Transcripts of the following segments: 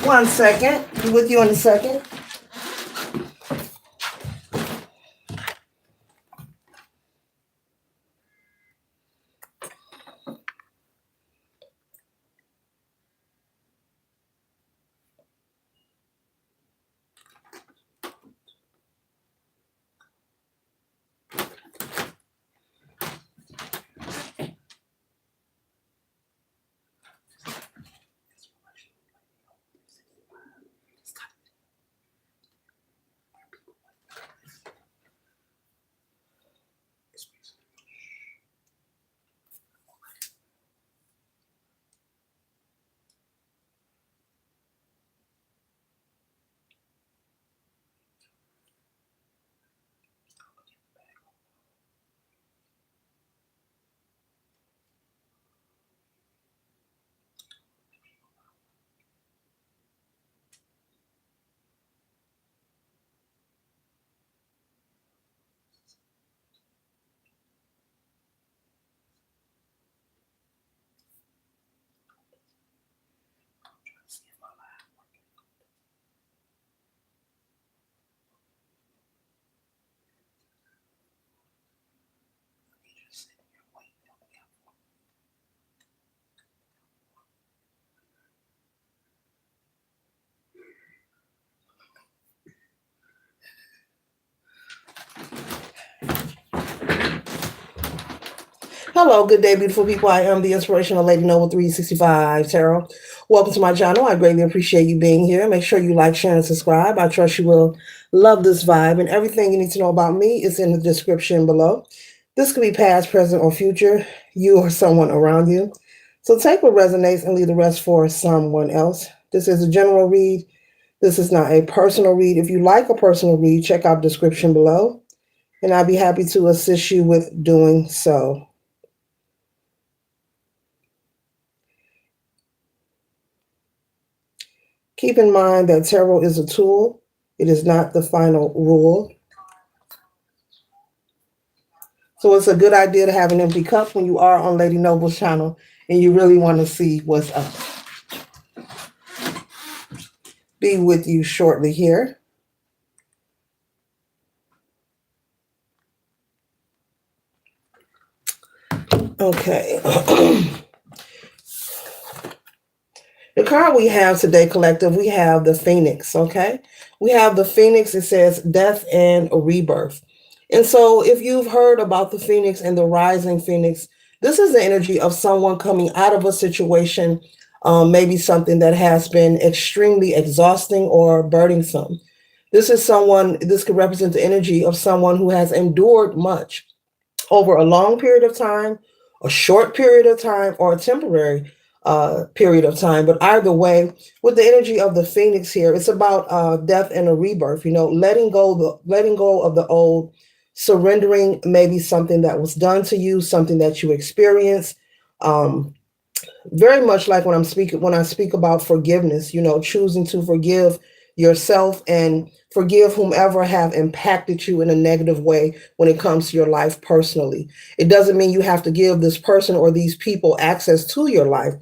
One second. Be with you in a second. Hello, good day, beautiful people. I am the Inspirational Lady Noble 365 Tarot. Welcome to my channel. I greatly appreciate you being here. Make sure you like, share, and subscribe. I trust you will love this vibe, and everything you need to know about me is in the description below. This could be past, present, or future, you or someone around you. So take what resonates and leave the rest for someone else. This is a general read. This is not a personal read. If you like a personal read, check out the description below, and I'll be happy to assist you with doing so. Keep in mind that tarot is a tool. It is not the final rule. So it's a good idea to have an empty cup when you are on Lady Noble's channel and you really want to see what's up. Be with you shortly here. Okay. The card we have today, collective, we have the Phoenix, okay? We have the Phoenix. It says death and rebirth. And so if you've heard about the Phoenix and the rising Phoenix, this is the energy of someone coming out of a situation, maybe something that has been extremely exhausting or burdensome. This could represent the energy of someone who has endured much over a long period of time, a short period of time, or a temporary period of time. But either way, with the energy of the Phoenix here, it's about death and a rebirth. You know, letting go of the old, surrendering maybe something that was done to you, something that you experienced. Very much like when I speak about forgiveness, you know, choosing to forgive yourself and forgive whomever have impacted you in a negative way when it comes to your life personally. It doesn't mean you have to give this person or these people access to your life,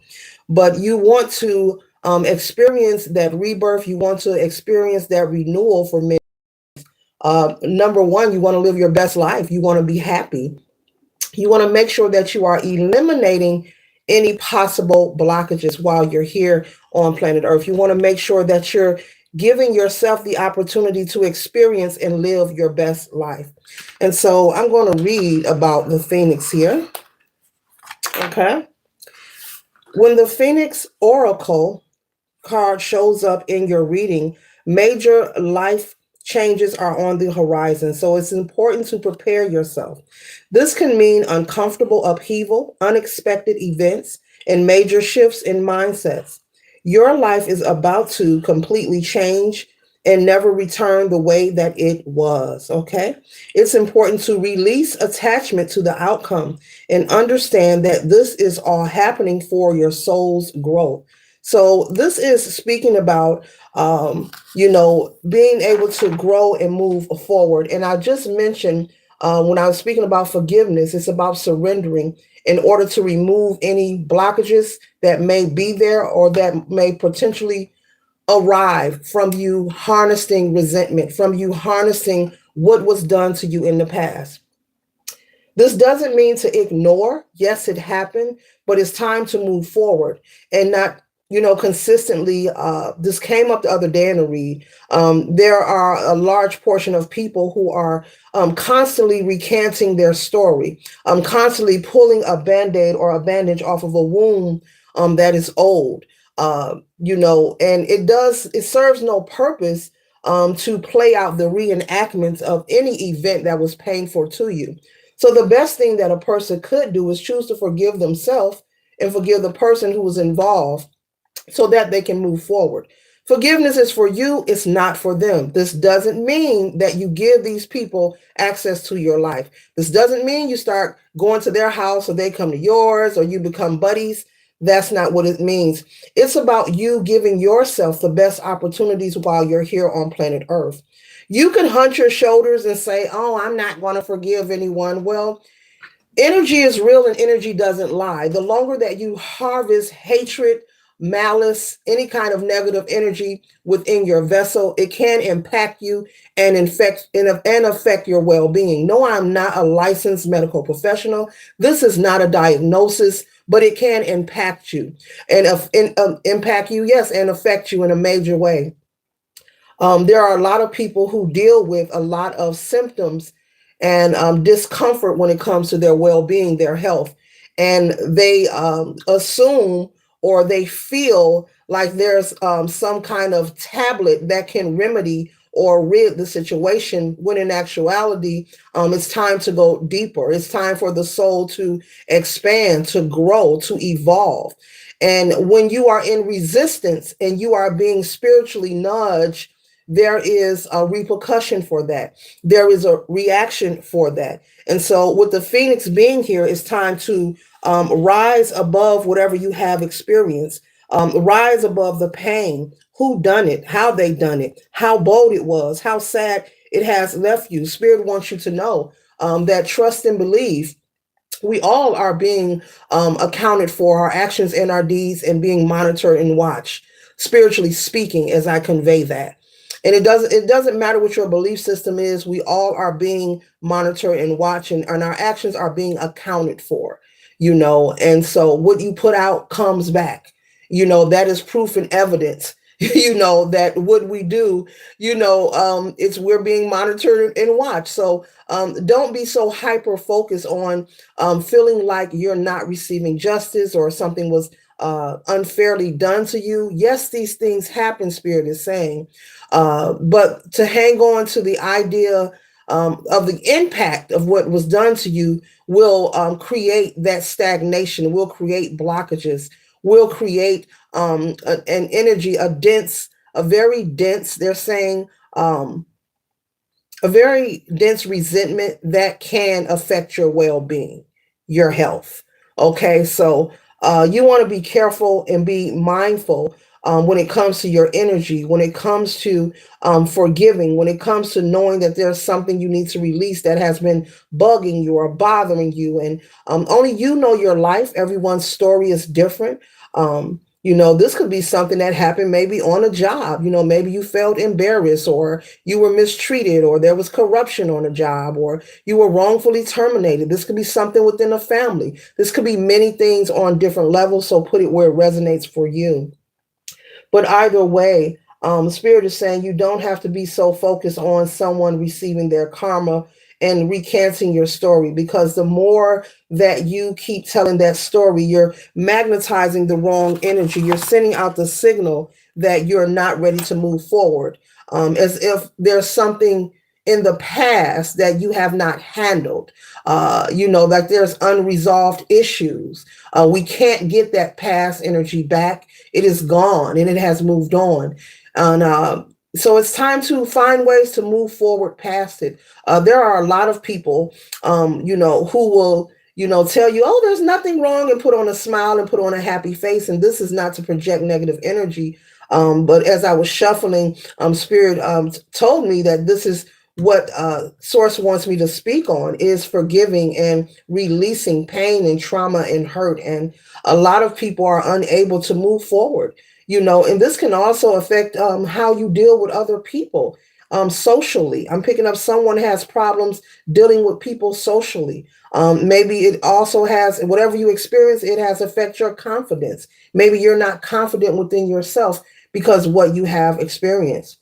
but you want to experience that rebirth. You want to experience that renewal for me. Number one, you want to live your best life. You want to be happy. You want to make sure that you are eliminating any possible blockages while you're here on planet Earth. You want to make sure that you're giving yourself the opportunity to experience and live your best life. And so I'm going to read about the Phoenix here. Okay. When the Phoenix Oracle card shows up in your reading, major life changes are on the horizon. So it's important to prepare yourself. This can mean uncomfortable upheaval, unexpected events, and major shifts in mindsets. Your life is about to completely change and never return the way that it was. Okay. It's important to release attachment to the outcome and understand that this is all happening for your soul's growth. So, this is speaking about, being able to grow and move forward. And I just mentioned when I was speaking about forgiveness, it's about surrendering in order to remove any blockages that may be there or that may potentially arrive from you harnessing resentment, from you harnessing what was done to you in the past. This doesn't mean to ignore. Yes, it happened, but it's time to move forward and not, consistently. This came up the other day in the read. There are a large portion of people who are constantly recanting their story, constantly pulling a band aid or a bandage off of a wound that is old. And it serves no purpose to play out the reenactments of any event that was painful to you. So the best thing that a person could do is choose to forgive themselves and forgive the person who was involved so that they can move forward. Forgiveness is for you, it's not for them. This doesn't mean that you give these people access to your life. This doesn't mean you start going to their house or they come to yours or you become buddies. That's not what it means. It's about you giving yourself the best opportunities while you're here on planet Earth. You can hunch your shoulders and say, "Oh, I'm not going to forgive anyone." Well, energy is real and energy doesn't lie. The longer that you harvest hatred, malice, any kind of negative energy within your vessel, it can impact you and affect your well-being. No, I'm not a licensed medical professional. This is not a diagnosis, but it can impact you impact you, yes, and affect you in a major way. There are a lot of people who deal with a lot of symptoms and discomfort when it comes to their well being, their health. And they assume or they feel like there's some kind of tablet that can remedy or rid the situation, when in actuality, it's time to go deeper. It's time for the soul to expand, to grow, to evolve. And when you are in resistance and you are being spiritually nudged, there is a repercussion for that. There is a reaction for that. And so, with the Phoenix being here, it's time to rise above whatever you have experienced, rise above the pain, who done it, how they done it, how bold it was, how sad it has left you. Spirit wants you to know that trust and believe we all are being accounted for, our actions and our deeds, and being monitored and watched, spiritually speaking, as I convey that. And it doesn't matter what your belief system is. We all are being monitored and watched, and our actions are being accounted for, And so what you put out comes back. That is proof and evidence. That what we do, it's we're being monitored and watched. So don't be so hyper focused on feeling like you're not receiving justice or something was unfairly done to you. Yes, these things happen, Spirit is saying. But to hang on to the idea of the impact of what was done to you will create that stagnation, will create blockages, will create an energy, a very dense, they're saying, a very dense resentment that can affect your well-being, your health. Okay, so you want to be careful and be mindful when it comes to your energy, when it comes to forgiving, when it comes to knowing that there's something you need to release that has been bugging you or bothering you. And only you know your life. Everyone's story is different. This could be something that happened maybe on a job. Maybe you felt embarrassed or you were mistreated or there was corruption on a job or you were wrongfully terminated. This could be something within a family. This could be many things on different levels. So put it where it resonates for you. But either way, Spirit is saying you don't have to be so focused on someone receiving their karma and recanting your story, because the more that you keep telling that story, you're magnetizing the wrong energy. You're sending out the signal that you're not ready to move forward, as if there's something in the past that you have not handled. Like there's unresolved issues. We can't get that past energy back. It is gone and it has moved on. And so it's time to find ways to move forward past it. There are a lot of people, who will, tell you, oh, there's nothing wrong, and put on a smile and put on a happy face. And this is not to project negative energy. But as I was shuffling, Spirit told me that this is what Source wants me to speak on, is forgiving and releasing pain and trauma and hurt. And a lot of people are unable to move forward, and this can also affect how you deal with other people socially. I'm picking up someone has problems dealing with people socially. Maybe it also has, whatever you experience, it has affect your confidence. Maybe you're not confident within yourself because what you have experienced.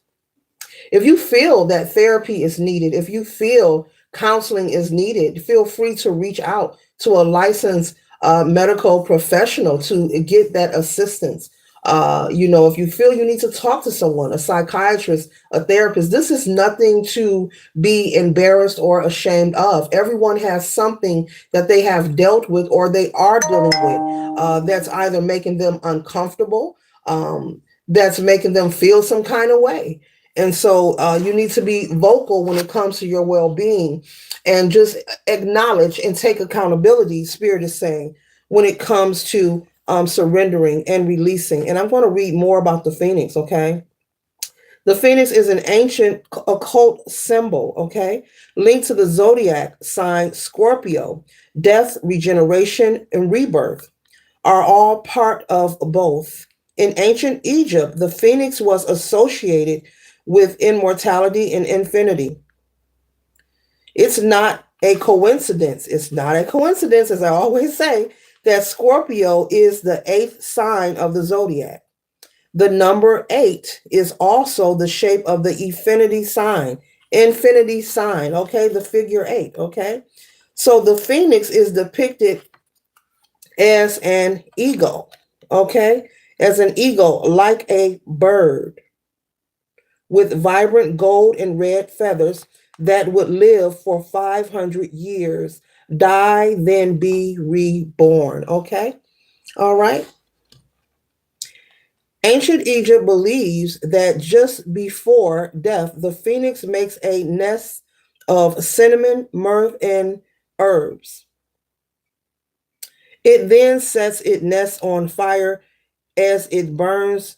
If you feel that therapy is needed, if you feel counseling is needed, feel free to reach out to a licensed medical professional to get that assistance. If you feel you need to talk to someone, a psychiatrist, a therapist, this is nothing to be embarrassed or ashamed of. Everyone has something that they have dealt with or they are dealing with that's either making them uncomfortable, that's making them feel some kind of way. And so you need to be vocal when it comes to your well-being and just acknowledge and take accountability, Spirit is saying, when it comes to surrendering and releasing. And I'm going to read more about the phoenix, okay? The phoenix is an ancient occult symbol, okay? Linked to the zodiac sign Scorpio. Death, regeneration, and rebirth are all part of both. In ancient Egypt, the phoenix was associated with immortality and infinity. It's not a coincidence. It's not a coincidence, as I always say, that Scorpio is the eighth sign of the zodiac. The number 8 is also the shape of the infinity sign, okay? The figure 8, okay? So the phoenix is depicted as an eagle, okay? As an eagle, like a bird with vibrant gold and red feathers that would live for 500 years, die, then be reborn. Okay? All right. Ancient Egypt believes that just before death, the phoenix makes a nest of cinnamon, myrrh, and herbs. It then sets its nest on fire as it burns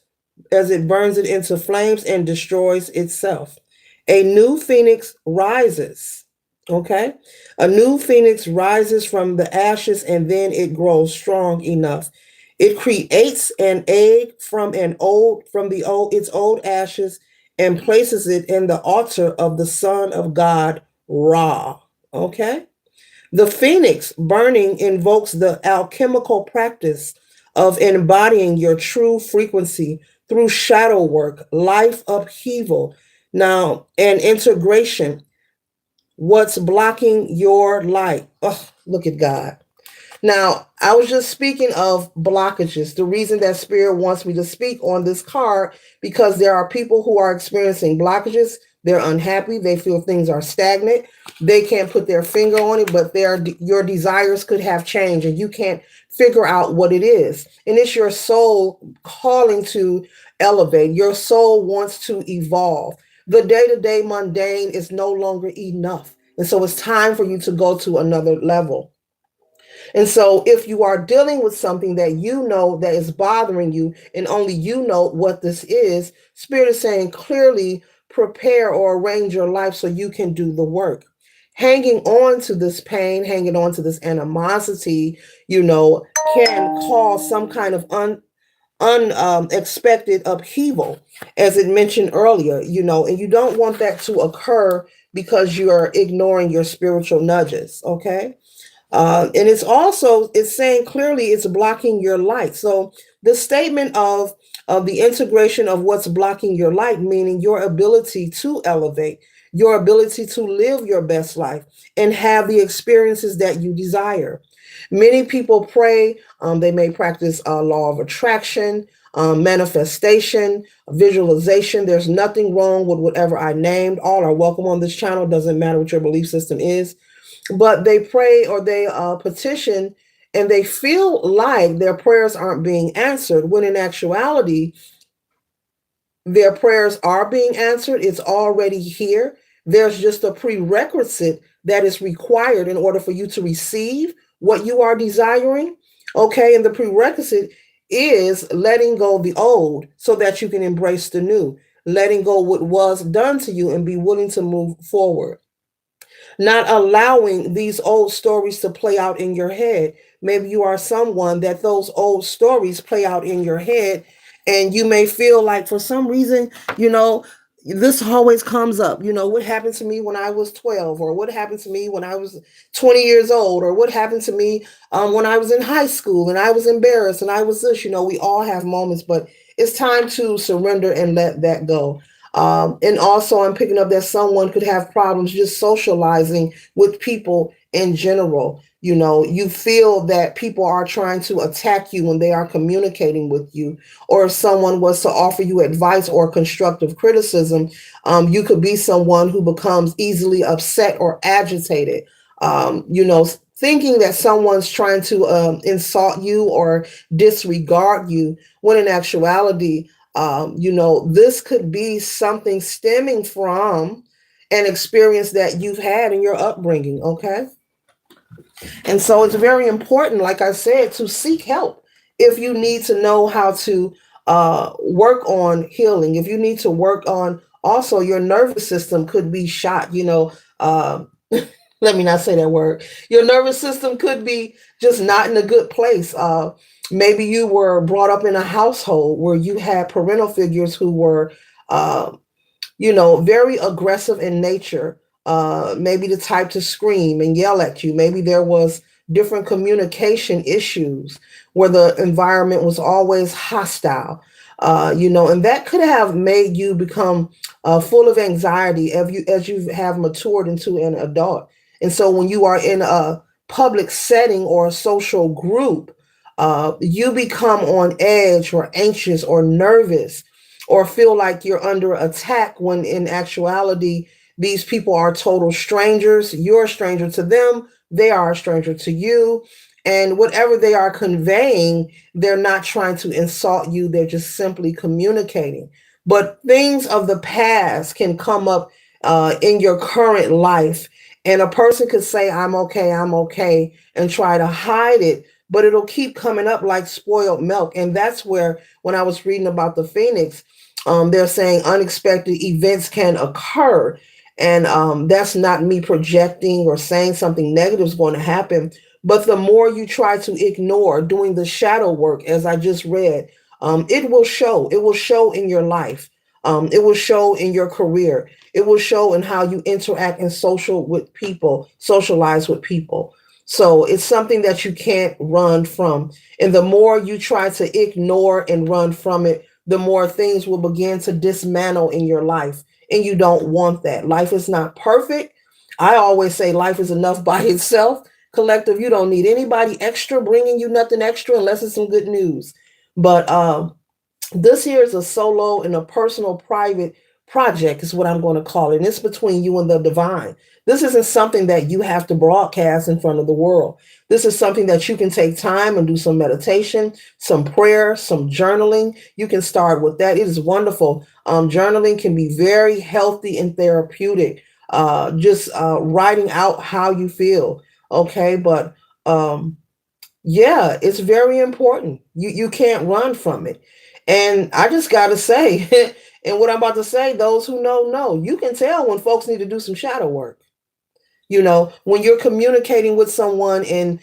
it into flames and destroys itself. A new phoenix rises. Okay? A new phoenix rises from the ashes and then it grows strong enough. It creates an egg from its old ashes and places it in the altar of the son of God, Ra. Okay? The phoenix burning invokes the alchemical practice of embodying your true frequency through shadow work, life upheaval, now, and integration. What's blocking your light? Oh, look at God. Now, I was just speaking of blockages. The reason that Spirit wants me to speak on this card, because there are people who are experiencing blockages. They're unhappy. They feel things are stagnant. They can't put their finger on it, but your desires could have changed and you can't figure out what it is. And it's your soul calling to elevate. Your soul wants to evolve. The day-to-day mundane is no longer enough. And so it's time for you to go to another level. And so if you are dealing with something that you know that is bothering you and only you know what this is, Spirit is saying clearly prepare or arrange your life so you can do the work. Hanging on to this pain, hanging on to this animosity, can cause some kind of unexpected upheaval, as it mentioned earlier, and you don't want that to occur because you are ignoring your spiritual nudges, okay? And it's saying clearly it's blocking your light. So the statement of the integration of what's blocking your light, meaning your ability to elevate, your ability to live your best life and have the experiences that you desire. Many people pray. They may practice law of attraction. manifestation, visualization. There's nothing wrong with whatever I named. All are welcome on this channel. Doesn't matter what your belief system is. But they pray or they petition and they feel like their prayers aren't being answered, when in actuality, their prayers are being answered. It's already here. There's just a prerequisite that is required in order for you to receive what you are desiring. Okay. And the prerequisite is letting go the old so that you can embrace the new, letting go what was done to you and be willing to move forward, not allowing these old stories to play out in your head. Maybe you are someone that those old stories play out in your head, and you may feel like for some reason, you know, this always comes up. What happened to me when I was 12, or what happened to me when I was 20 years old, or what happened to me when I was in high school and I was embarrassed and I was this. We all have moments, but it's time to surrender and let that go. And also, I'm picking up that someone could have problems just socializing with people in general. You feel that people are trying to attack you when they are communicating with you, or if someone was to offer you advice or constructive criticism, you could be someone who becomes easily upset or agitated. Thinking that someone's trying to insult you or disregard you, when in actuality, this could be something stemming from an experience that you've had in your upbringing. Okay. And so it's very important, like I said, to seek help if you need to know how to work on healing, if you need to work on also your nervous system could be shot, let me not say that word. Your nervous system could be just not in a good place. Maybe you were brought up in a household where you had parental figures who were, uh, very aggressive in nature, maybe the type to scream and yell at you. Maybe there was different communication issues where the environment was always hostile, and that could have made you become full of anxiety as you have matured into an adult. And so when you are in a public setting or a social group, you become on edge or anxious or nervous or feel like you're under attack, when in actuality, these people are total strangers. You're a stranger to them. They are a stranger to you. And whatever they are conveying, they're not trying to insult you. They're just simply communicating. But things of the past can come up in your current life. And a person could say, I'm okay, and try to hide it, but it'll keep coming up like spoiled milk. And that's where, when I was reading about the Phoenix, they're saying unexpected events can occur. And that's not me projecting or saying something negative is going to happen. But the more you try to ignore doing the shadow work, as I just read, it will show. It will show in your life. It will show in your career. It will show in how you interact and socialize with people. So it's something that you can't run from. And the more you try to ignore and run from it, the more things will begin to dismantle in your life. And you don't want that. Life is not perfect. I always say life is enough by itself. Collective, you don't need anybody extra bringing you nothing extra unless it's some good news. But this here is a solo and a personal private project is what I'm going to call it. And it's between you and the divine. This isn't something that you have to broadcast in front of the world. This is something that you can take time and do some meditation, some prayer, some journaling. You can start with that. It is wonderful. Journaling can be very healthy and therapeutic. Just writing out how you feel. Okay. But yeah, it's very important. You can't run from it. And I just got to say, and what I'm about to say, those who know, you can tell when folks need to do some shadow work. When you're communicating with someone and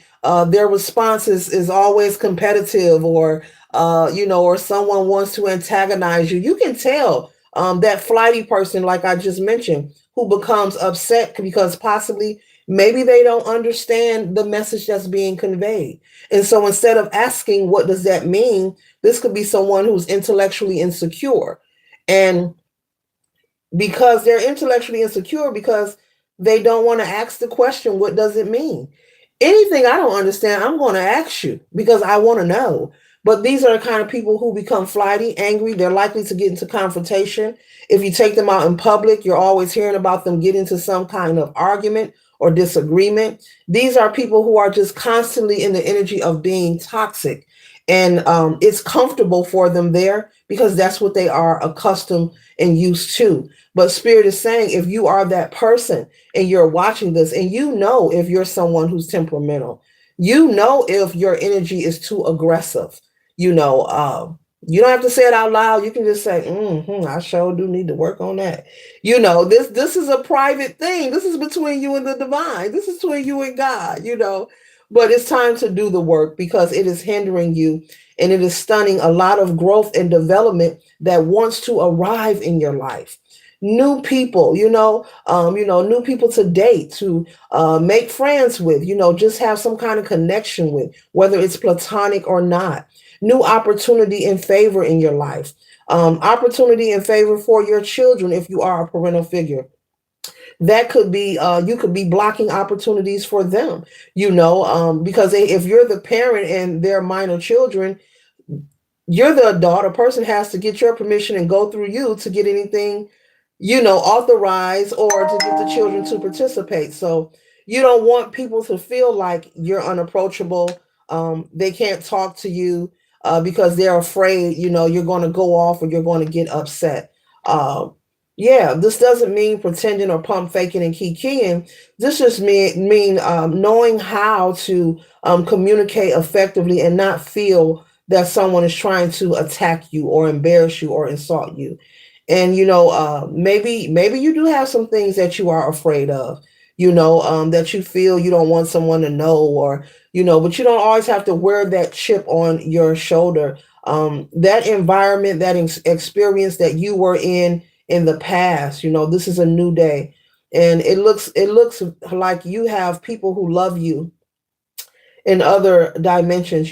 their response is always competitive, or or someone wants to antagonize you, you can tell that flighty person, like I just mentioned, who becomes upset because possibly maybe they don't understand the message that's being conveyed. And so instead of asking, what does that mean? This could be someone who's intellectually insecure. And because they're intellectually insecure, because they don't want to ask the question, what does it mean? Anything I don't understand, I'm going to ask you because I want to know. But these are the kind of people who become flighty, angry. They're likely to get into confrontation. If you take them out in public, you're always hearing about them getting into some kind of argument or disagreement. These are people who are just constantly in the energy of being toxic. And it's comfortable for them there because that's what they are accustomed and used to. But Spirit is saying if you are that person and you're watching this and you know if you're someone who's temperamental, you know if your energy is too aggressive, you know, you don't have to say it out loud. You can just say, I sure do need to work on that. You know, this is a private thing. This is between you and the divine. This is between you and God, you know. But it's time to do the work because it is hindering you and it is stunning a lot of growth and development that wants to arrive in your life. New people, new people to date, to make friends with, just have some kind of connection with, whether it's platonic or not. New opportunity and favor in your life. Opportunity and favor for your children if you are a parental figure. That could be you could be blocking opportunities for them, because if you're the parent and they're minor children, you're the adult. A person has to get your permission and go through you to get anything, authorized or to get the children to participate. So you don't want people to feel like you're unapproachable. They can't talk to you because they're afraid, you're going to go off or you're going to get upset. Yeah, this doesn't mean pretending or pump faking and keying. This just mean knowing how to communicate effectively and not feel that someone is trying to attack you or embarrass you or insult you. And maybe you do have some things that you are afraid of, that you feel you don't want someone to know, or but you don't always have to wear that chip on your shoulder. That environment, that experience that you were in the past, this is a new day, and it looks like you have people who love you in other dimensions,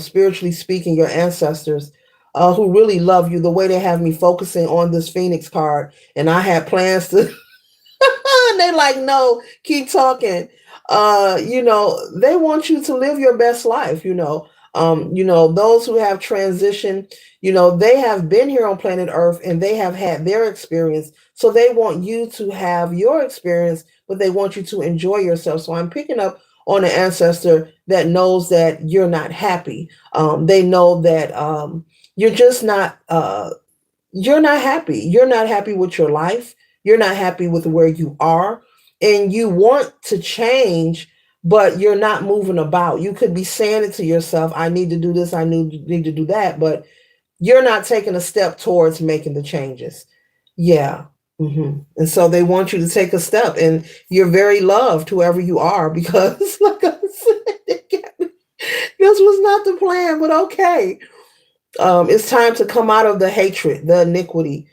spiritually speaking, your ancestors who really love you. The way they have me focusing on this Phoenix card, and I had plans to, and they like, no, keep talking. They want you to live your best life. Those who have transitioned, they have been here on planet Earth and they have had their experience. So they want you to have your experience, but they want you to enjoy yourself. So I'm picking up on an ancestor that knows that you're not happy. They know that you're just not you're not happy. You're not happy with your life. You're not happy with where you are, and you want to change, but you're not moving about. You could be saying it to yourself, I need to do this, I need to do that, but you're not taking a step towards making the changes. Yeah. And so they want you to take a step, and you're very loved, whoever you are, because like I said, this was not the plan, but okay. It's time to come out of the hatred, the iniquity,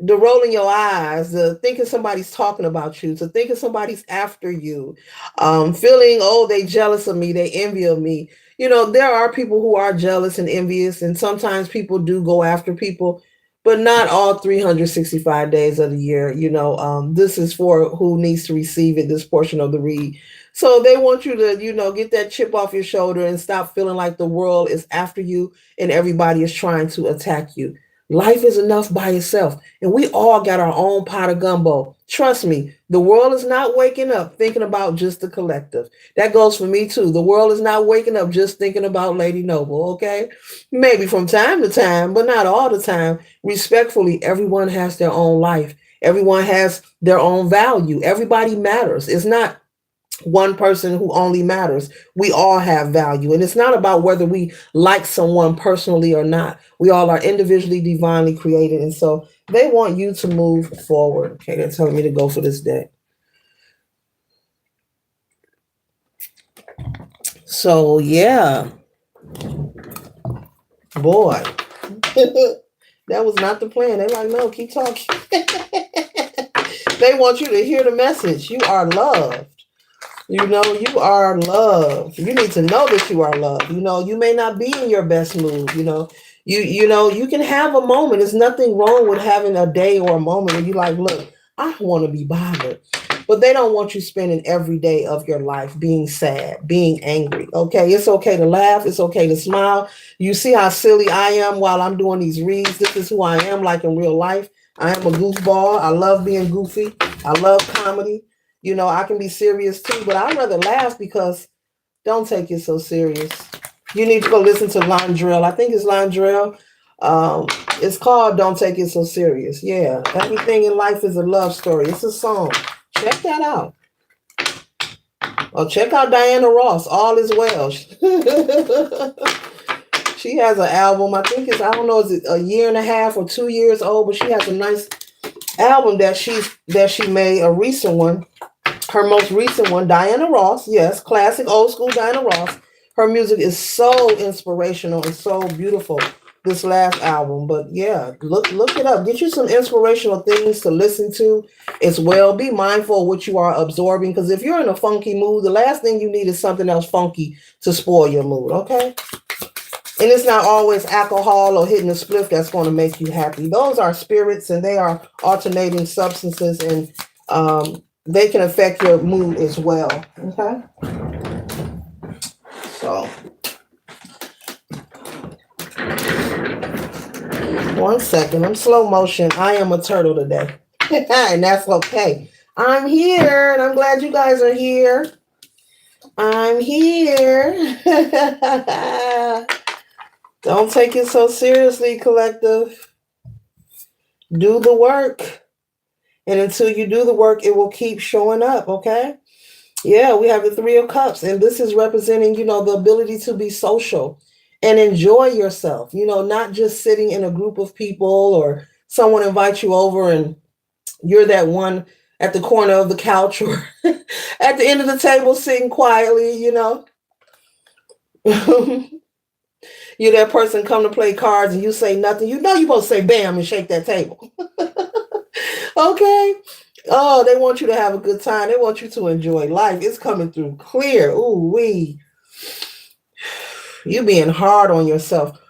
the rolling your eyes, the thinking somebody's talking about you, to thinking somebody's after you, feeling, oh, they jealous of me, they envy of me. There are people who are jealous and envious, and sometimes people do go after people, but not all 365 days of the year. This is for who needs to receive it, this portion of the read. So they want you to, get that chip off your shoulder and stop feeling like the world is after you and everybody is trying to attack you. Life is enough by itself, and we all got our own pot of gumbo. Trust me, the world is not waking up thinking about just the collective. That goes for me too. The world is not waking up just thinking about Lady Noble, okay? Maybe from time to time, but not all the time. Respectfully, everyone has their own life. Everyone has their own value. Everybody matters. It's not one person who only matters. We all have value. And it's not about whether we like someone personally or not. We all are individually, divinely created. And so they want you to move forward. Okay, they're telling me to go for this day. So, yeah. Boy. That was not the plan. They're like, no, keep talking. They want you to hear the message. You are loved. You are loved. You need to know that you are loved. You may not be in your best mood. You can have a moment. There's nothing wrong with having a day or a moment where you like, look, I don't want to be bothered. But they don't want you spending every day of your life being sad, being angry. Okay, it's okay to laugh, it's okay to smile. You see how silly I am while I'm doing these reads. This is who I am like in real life. I am a goofball. I love being goofy. I love comedy. I can be serious too, but I'd rather laugh because don't take it so serious. You need to go listen to Londrell. I think it's Londrell. Um, it's called Don't Take It So Serious. Yeah, everything in life is a love story. It's a song. Check that out. Or check out Diana Ross. All is well. She has an album. I think I don't know, is it a year and a half or 2 years old? But she has a nice album that she made, a recent one. Her most recent one, Diana Ross. Yes, classic old school Diana Ross. Her music is so inspirational and so beautiful. This last album, but yeah, look it up. Get you some inspirational things to listen to as well. Be mindful of what you are absorbing, because if you're in a funky mood, the last thing you need is something else funky to spoil your mood. Okay. And it's not always alcohol or hitting a spliff that's going to make you happy. Those are spirits, and they are alternating substances, and they can affect your mood as well. Okay. So, one second. I'm slow motion. I am a turtle today. And that's okay. I'm here, and I'm glad you guys are here. I'm here. Don't take it so seriously, collective. Do the work. And until you do the work, it will keep showing up, okay? Yeah, we have the Three of Cups, and this is representing, the ability to be social and enjoy yourself, not just sitting in a group of people or someone invites you over and you're that one at the corner of the couch or at the end of the table sitting quietly. You're that person come to play cards and you say nothing. You're supposed to say bam and shake that table. Okay. Oh, they want you to have a good time. They want you to enjoy life. It's coming through clear. Ooh, wee. You being hard on yourself.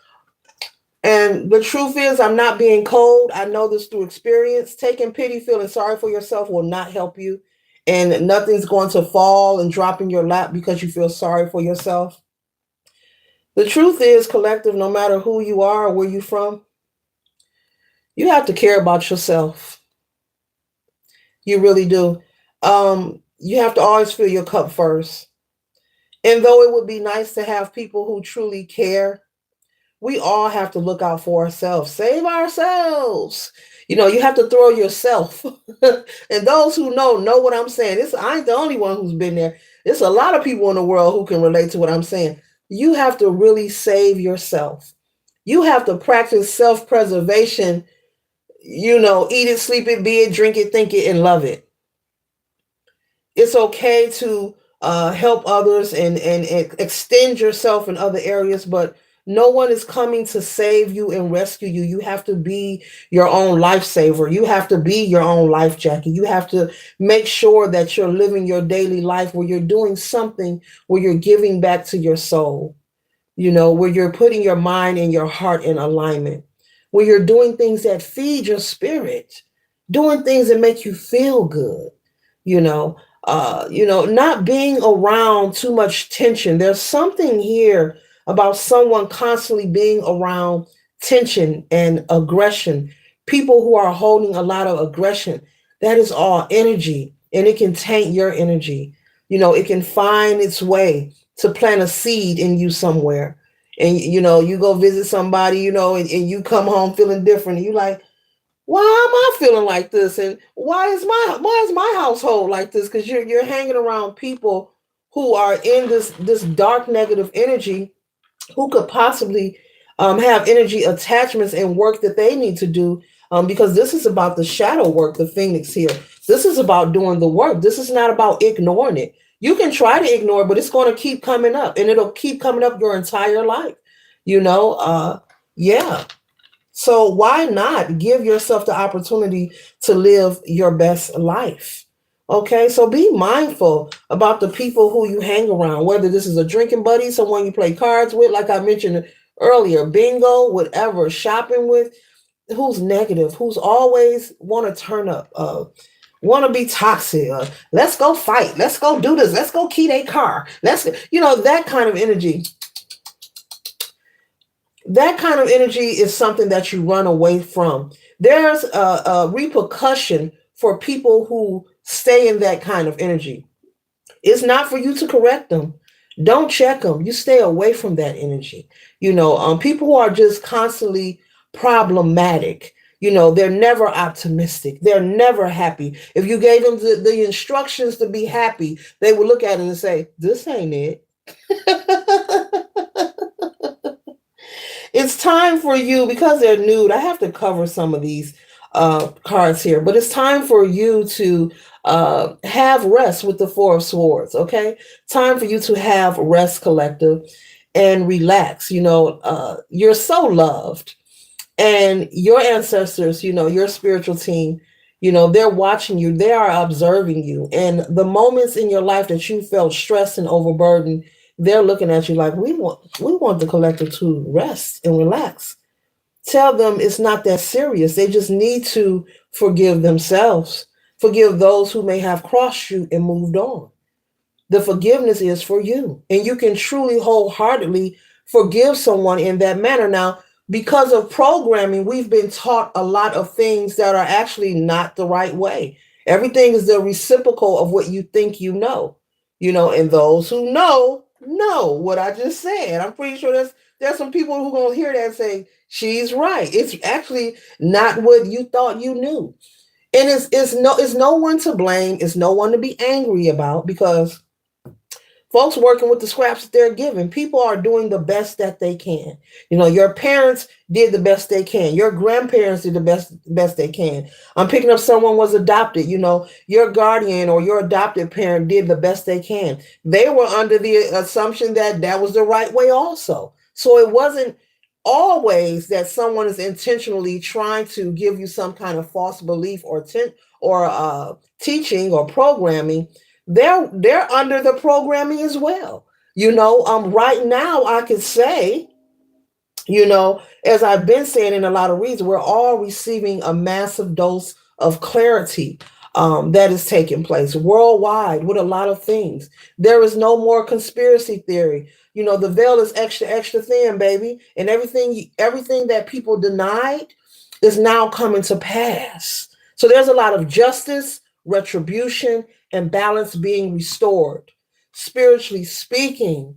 And the truth is, I'm not being cold. I know this through experience. Taking pity, feeling sorry for yourself will not help you. And nothing's going to fall and drop in your lap because you feel sorry for yourself. The truth is, collective, no matter who you are or where you're from, you have to care about yourself. You really do. You have to always fill your cup first. And though it would be nice to have people who truly care, we all have to look out for ourselves. Save ourselves. You have to throw yourself. And those who know what I'm saying. I ain't the only one who's been there. There's a lot of people in the world who can relate to what I'm saying. You have to really save yourself. You have to practice self-preservation. Eat it, sleep it, be it, drink it, think it, and love it. It's okay to help others and extend yourself in other areas, but no one is coming to save you and rescue you. You have to be your own lifesaver. You have to be your own life jacket. You have to make sure that you're living your daily life where you're doing something where you're giving back to your soul, where you're putting your mind and your heart in alignment, where you're doing things that feed your spirit, doing things that make you feel good, not being around too much tension. There's something here about someone constantly being around tension and aggression. People who are holding a lot of aggression, that is all energy, and it can taint your energy. It can find its way to plant a seed in you somewhere. And, you go visit somebody, and you come home feeling different. And you like, why am I feeling like this? And why is my household like this? Because you're hanging around people who are in this dark negative energy, who could possibly have energy attachments and work that they need to do, because this is about the shadow work, the Phoenix here. This is about doing the work. This is not about ignoring it. You can try to ignore it, but it's going to keep coming up, and it'll keep coming up your entire life. Yeah. So why not give yourself the opportunity to live your best life? Okay, so be mindful about the people who you hang around, whether this is a drinking buddy, someone you play cards with, like I mentioned earlier, bingo, whatever, shopping with, who's negative, who's always want to turn up, want to be toxic. Let's go fight. Let's go do this. Let's go key a car. That kind of energy. That kind of energy is something that you run away from. There's a repercussion for people who stay in that kind of energy. It's not for you to correct them. Don't check them. You stay away from that energy. People who are just constantly problematic. They're never optimistic. They're never happy. If you gave them the instructions to be happy, they would look at it and say, "This ain't it." It's time for you, because they're nude. I have to cover some of these cards here, but it's time for you to have rest with the Four of Swords. Okay, time for you to have rest, collective, and relax. You're so loved, and your ancestors, your spiritual team, they're watching you, they are observing you, and the moments in your life that you felt stressed and overburdened, they're looking at you like, we want the collective to rest and relax. Tell them it's not that serious. They just need to forgive themselves, forgive those who may have crossed you and moved on. The forgiveness is for you, and you can truly wholeheartedly forgive someone in that manner. Now, because of programming, we've been taught a lot of things that are actually not the right way. Everything is the reciprocal of what you think and those who know what I just said. I'm pretty sure there's some people who are going to hear that and say, she's right. It's actually not what you thought you knew. And it's no one to blame. It's no one to be angry about, because folks working with the scraps that they're given. People are doing the best that they can. Your parents did the best they can. Your grandparents did the best they can. I'm picking up someone was adopted. Your guardian or your adopted parent did the best they can. They were under the assumption that that was the right way also. So it wasn't always that someone is intentionally trying to give you some kind of false belief or teaching or programming. They're under the programming as well. Right now I could say, as I've been saying in a lot of reads, we're all receiving a massive dose of clarity that is taking place worldwide with a lot of things. There is no more conspiracy theory. The veil is extra, extra thin, baby. And everything that people denied is now coming to pass. So there's a lot of justice, retribution, and balance being restored. Spiritually speaking,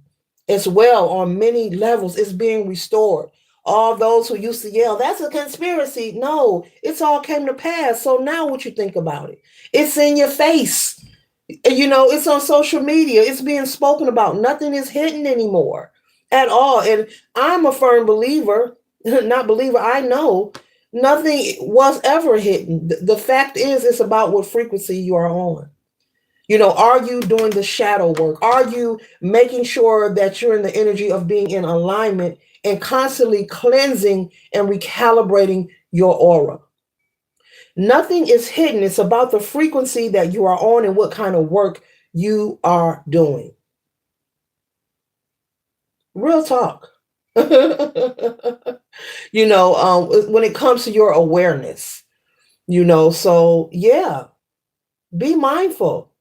as well, on many levels, it's being restored. All those who used to yell, "That's a conspiracy." No, it's all came to pass. So now what you think about it? It's in your face. It's on social media. It's being spoken about. Nothing is hidden anymore at all. And I'm a firm believer, not believer, I know nothing was ever hidden. The fact is, it's about what frequency you are on. Are you doing the shadow work? Are you making sure that you're in the energy of being in alignment and constantly cleansing and recalibrating your aura? Nothing is hidden. It's about the frequency that you are on and what kind of work you are doing. Real talk. When it comes to your awareness, so yeah, be mindful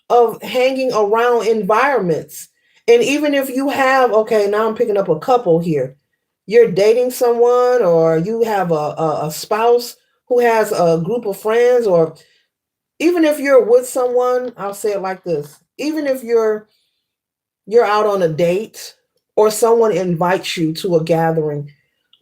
of hanging around environments. And even if you have, okay, now I'm picking up a couple here. You're dating someone, or you have a spouse who has a group of friends, or even if you're with someone, I'll say it like this. Even if you're out on a date or someone invites you to a gathering,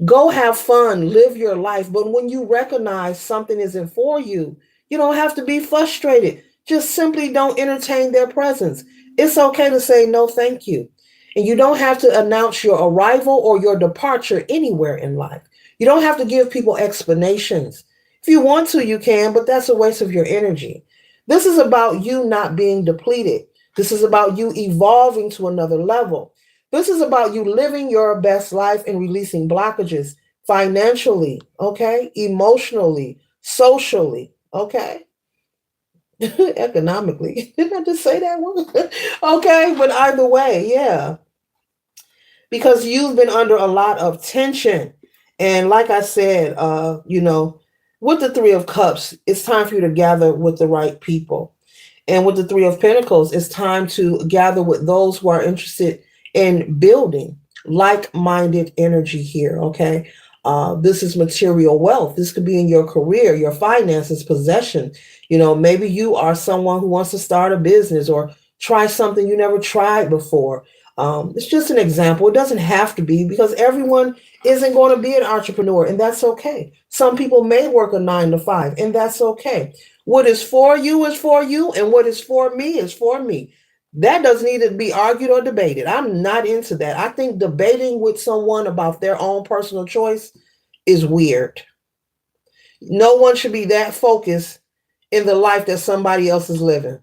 go have fun, live your life. But when you recognize something isn't for you, you don't have to be frustrated. Just simply don't entertain their presence. It's okay to say no, thank you. And you don't have to announce your arrival or your departure anywhere in life. You don't have to give people explanations. If you want to, you can, but that's a waste of your energy. This is about you not being depleted. This is about you evolving to another level. This is about you living your best life and releasing blockages financially, okay, emotionally, socially, okay, economically. Didn't I just say that one? Okay, but either way, yeah, because you've been under a lot of tension. And like I said, With the Three of Cups, it's time for you to gather with the right people. And with the Three of Pentacles, it's time to gather with those who are interested in building like-minded energy here. Okay. This is material wealth. This could be in your career, your finances, possession. Maybe you are someone who wants to start a business or try something you never tried before. It's just an example. It doesn't have to be, because everyone isn't going to be an entrepreneur, and that's okay. Some people may work a 9 to 5, and that's okay. What is for you, and what is for me is for me. That doesn't need to be argued or debated. I'm not into that. I think debating with someone about their own personal choice is weird. No one should be that focused in the life that somebody else is living,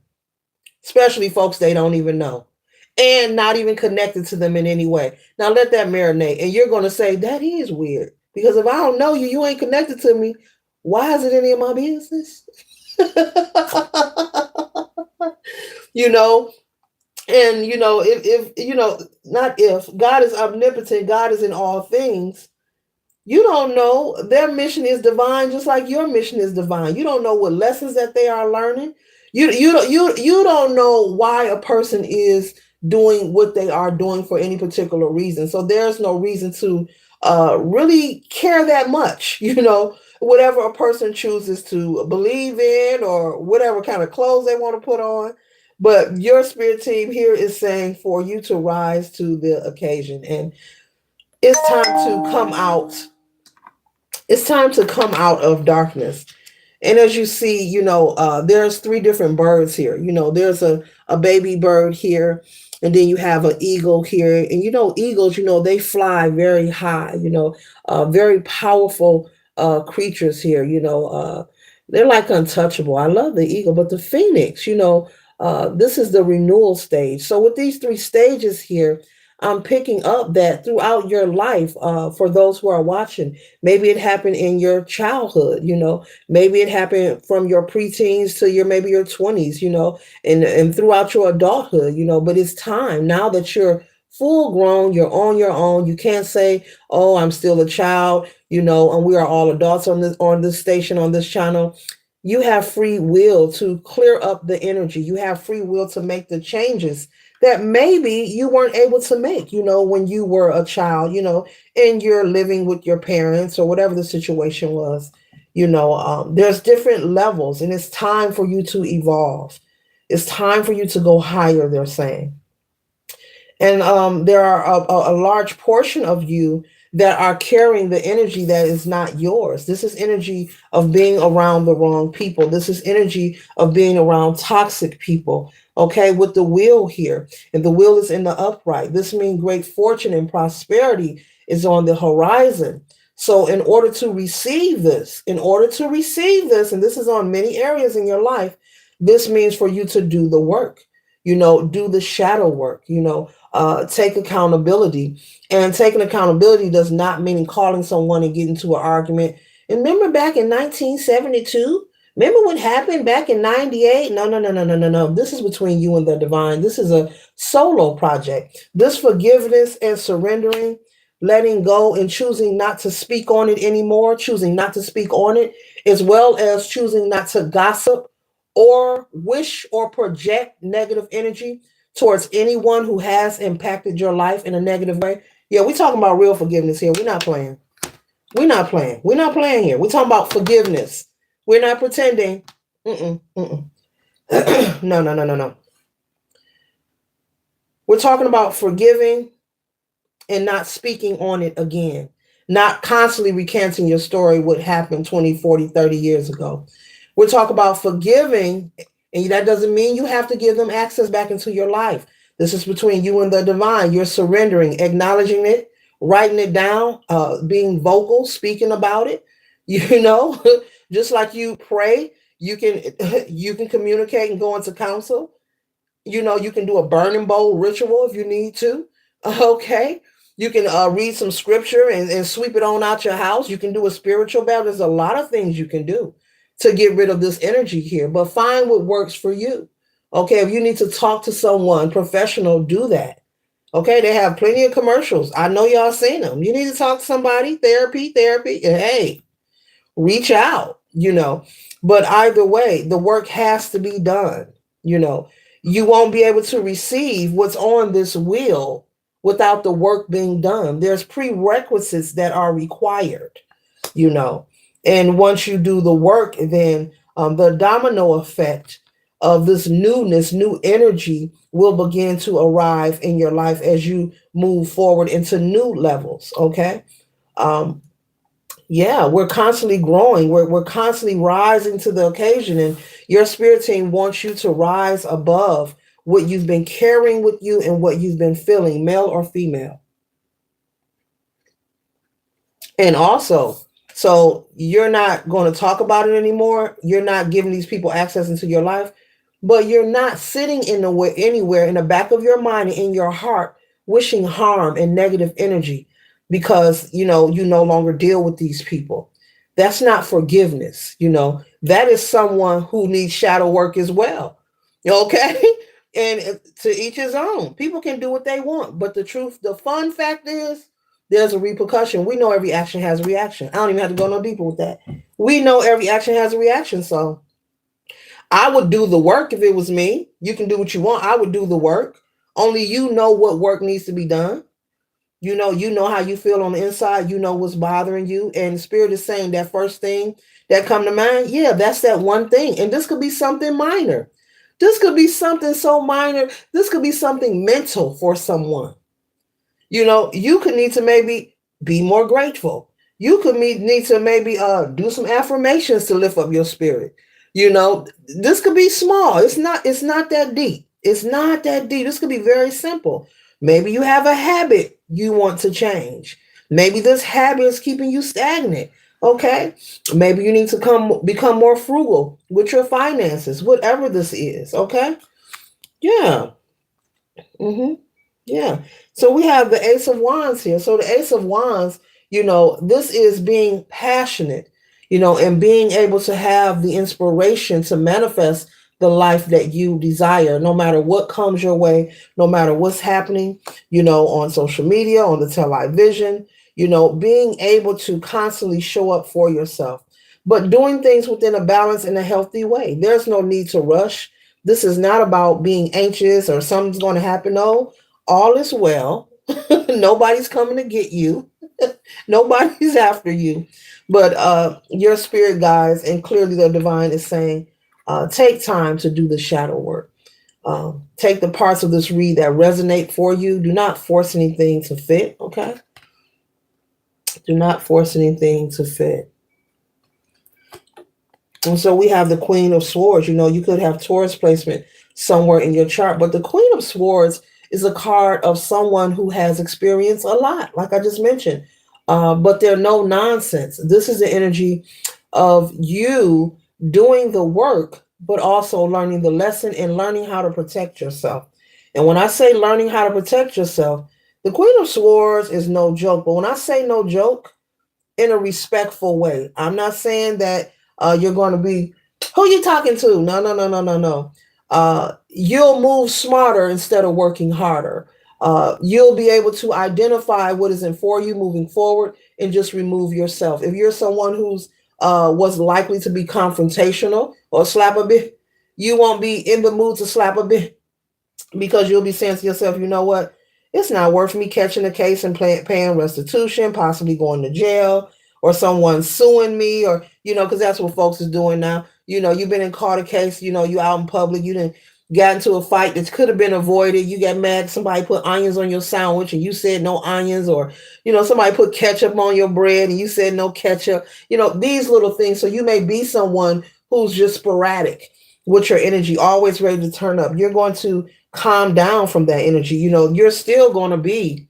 especially folks they don't even know and not even connected to them in any way. Now let that marinate. And you're going to say, that is weird. Because if I don't know you, you ain't connected to me. Why is it any of my business? you know, and if not if God is omnipotent, God is in all things. You don't know their mission is divine, just like your mission is divine. You don't know what lessons that they are learning. You don't know why a person is doing what they are doing for any particular reason. So there's no reason to really care that much. Whatever a person chooses to believe in or whatever kind of clothes they want to put on. But your spirit team here is saying for you to rise to the occasion, and it's time to come out. It's time to come out of darkness. And as you see, there's three different birds here. There's a baby bird here, and then you have an eagle here. And eagles, they fly very high, very powerful creatures here. They're like untouchable. I love the eagle, but the phoenix, this is the renewal stage. So with these three stages here, I'm picking up that throughout your life, for those who are watching, maybe it happened in your childhood, maybe it happened from your preteens to maybe your 20s, and throughout your adulthood, but it's time now that you're full grown, you're on your own. You can't say, oh, I'm still a child, and we are all adults on this station, on this channel. You have free will to clear up the energy. You have free will to make the changes that maybe you weren't able to make, when you were a child, and you're living with your parents or whatever the situation was. There's different levels, and it's time for you to evolve. It's time for you to go higher, they're saying. And there are a large portion of you that are carrying the energy that is not yours. This is energy of being around the wrong people. This is energy of being around toxic people. Okay, with the wheel here, and the wheel is in the upright. This means great fortune and prosperity is on the horizon. So in order to receive this, and this is on many areas in your life, this means for you to do the work, do the shadow work, take accountability. And taking accountability does not mean calling someone and getting into an argument. And remember back in 1972? Remember what happened back in 98? No, no, no, no, no, no, no. This is between you and the divine. This is a solo project. This forgiveness and surrendering, letting go and choosing not to speak on it anymore, choosing not to speak on it, as well as choosing not to gossip or wish or project negative energy towards anyone who has impacted your life in a negative way. Yeah, we're talking about real forgiveness here. We're not playing. We're not playing. We're not playing here. We're talking about forgiveness. We're not pretending. No, no, no, no, no. We're talking about forgiving and not speaking on it again. Not constantly recanting your story, what happened 20, 40, 30 years ago. We're talking about forgiving, and that doesn't mean you have to give them access back into your life. This is between you and the divine. You're surrendering, acknowledging it, writing it down, being vocal, speaking about it. Just like you pray, you can communicate and go into counsel. You can do a burning bowl ritual if you need to. Okay. You can read some scripture and sweep it on out your house. You can do a spiritual bath. There's a lot of things you can do to get rid of this energy here, but find what works for you. Okay. If you need to talk to someone professional, do that. Okay. They have plenty of commercials. I know y'all seen them. You need to talk to somebody, therapy. Hey, reach out. you know. But either way, the work has to be done, you know. You won't be able to receive what's on this wheel without the work being done. There's prerequisites that are required, you know. And once you do the work, then the domino effect of this newness, new energy will begin to arrive in your life as you move forward into new levels. Okay. Um, yeah, we're constantly growing. We're constantly rising to the occasion. And your spirit team wants you to rise above what you've been carrying with you and what you've been feeling, male or female. And also, so you're not going to talk about it anymore. You're not giving these people access into your life, but you're not sitting in the way anywhere in the back of your mind and in your heart wishing harm and negative energy because you no longer deal with these people. That's not forgiveness. That is someone who needs shadow work as well. Okay. And to each his own. People can do what they want, but the fun fact is there's a repercussion. We know every action has a reaction. I don't even have to go no deeper with that. We know every action has a reaction. So I would do the work if it was me. You can do what you want. I would do the work. Only you know what work needs to be done. You know how you feel on the inside. You know what's bothering you. And the spirit is saying that first thing that come to mind, yeah, that's that one thing. And this could be something minor. This could be something so minor. This could be something mental for someone. You could need to maybe be more grateful. You could need to maybe do some affirmations to lift up your spirit. This could be small. It's not that deep. It's not that deep. This could be very simple. Maybe you have a habit you want to change. Maybe this habit is keeping you stagnant. Okay. Maybe you need to become more frugal with your finances, whatever this is. Okay. Yeah. Mm-hmm. Yeah. So we have the Ace of Wands here. So the Ace of Wands, this is being passionate, and being able to have the inspiration to manifest the life that you desire, no matter what comes your way, no matter what's happening, on social media, on the television, being able to constantly show up for yourself, but doing things within a balance and a healthy way. There's no need to rush. This is not about being anxious or something's going to happen. No, all is well. Nobody's coming to get you. Nobody's after you. But your spirit guides and clearly the divine is saying, take time to do the shadow work. Take the parts of this read that resonate for you. Do not force anything to fit. Okay. Do not force anything to fit. And so we have the Queen of Swords. You could have Taurus placement somewhere in your chart, but the Queen of Swords is a card of someone who has experienced a lot, like I just mentioned. But they're no nonsense. This is the energy of you doing the work, but also learning the lesson and learning how to protect yourself. And when I say learning how to protect yourself, the Queen of Swords is no joke. But when I say no joke, in a respectful way, I'm not saying that you're going to be, who you talking to? No, no, no, no, no, no. You'll move smarter instead of working harder. You'll be able to identify what isn't for you moving forward and just remove yourself. If you're someone who's was likely to be confrontational or slap a bit, you won't be in the mood to slap a bit because you'll be saying to yourself, you know what? It's not worth me catching a case and paying restitution, possibly going to jail or someone suing me or, because that's what folks is doing now. You've been in caught a case, you out in public, you didn't got into a fight that could have been avoided. You got mad, somebody put onions on your sandwich and you said no onions, or, somebody put ketchup on your bread and you said no ketchup, these little things. So you may be someone who's just sporadic with your energy, always ready to turn up. You're going to calm down from that energy. You're still going to be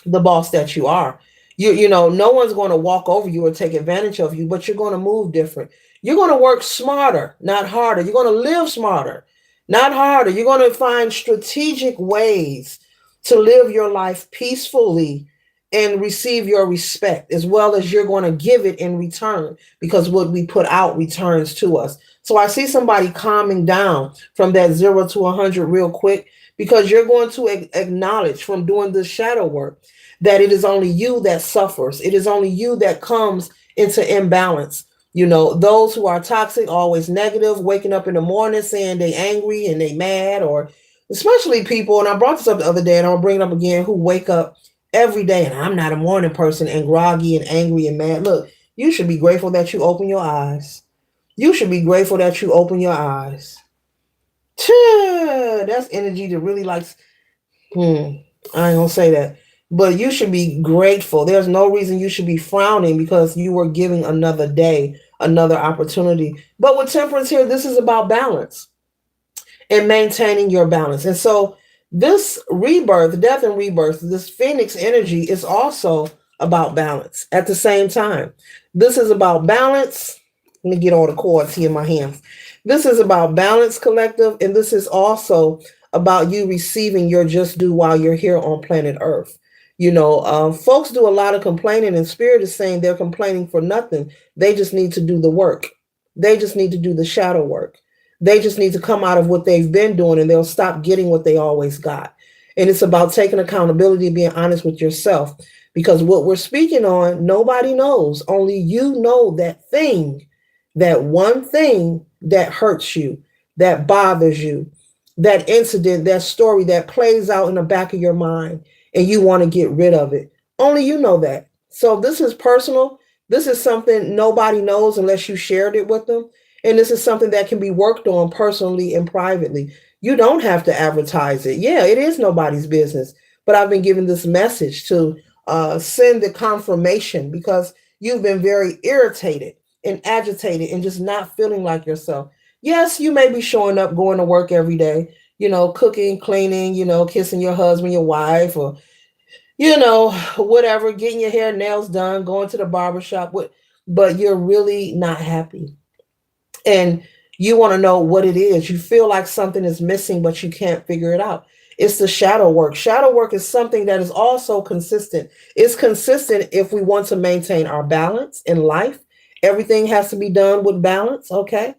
the boss that you are. No one's going to walk over you or take advantage of you, but you're going to move different. You're going to work smarter, not harder. You're going to live smarter, not harder. You're going to find strategic ways to live your life peacefully and receive your respect, as well as you're going to give it in return, because what we put out returns to us. So I see somebody calming down from that 0 to 100 real quick, because you're going to acknowledge from doing this shadow work that it is only you that suffers. It is only you that comes into imbalance. Those who are toxic, always negative, waking up in the morning saying they angry and they mad, or especially people, and I brought this up the other day and I'll bring it up again, who wake up every day and I'm not a morning person and groggy and angry and mad. Look, you should be grateful that you open your eyes. You should be grateful that you open your eyes. That's energy that really likes. I ain't gonna say that. But you should be grateful. There's no reason you should be frowning because you were giving another day, another opportunity. But with temperance here, this is about balance and maintaining your balance. And so this rebirth, death and rebirth, this phoenix energy is also about balance at the same time. This is about balance. Let me get all the cords here in my hands. This is about balance, collective, and this is also about you receiving your just due while you're here on planet Earth. Folks do a lot of complaining, and Spirit is saying they're complaining for nothing. They just need to do the work. They just need to do the shadow work. They just need to come out of what they've been doing, and they'll stop getting what they always got. And it's about taking accountability, being honest with yourself, because what we're speaking on, nobody knows. Only you know that thing, that one thing that hurts you, that bothers you, that incident, that story that plays out in the back of your mind, and you want to get rid of it. Only you know that. So this is personal. This is something nobody knows unless you shared it with them. And this is something that can be worked on personally and privately. You don't have to advertise it. Yeah, it is nobody's business. But I've been given this message to send the confirmation because you've been very irritated and agitated and just not feeling like yourself. Yes, you may be showing up, going to work every day, cooking, cleaning, kissing your husband, your wife, or, whatever, getting your hair, nails done, going to the barbershop, but you're really not happy. And you want to know what it is. You feel like something is missing, but you can't figure it out. It's the shadow work. Shadow work is something that is also consistent. It's consistent if we want to maintain our balance in life. Everything has to be done with balance, okay?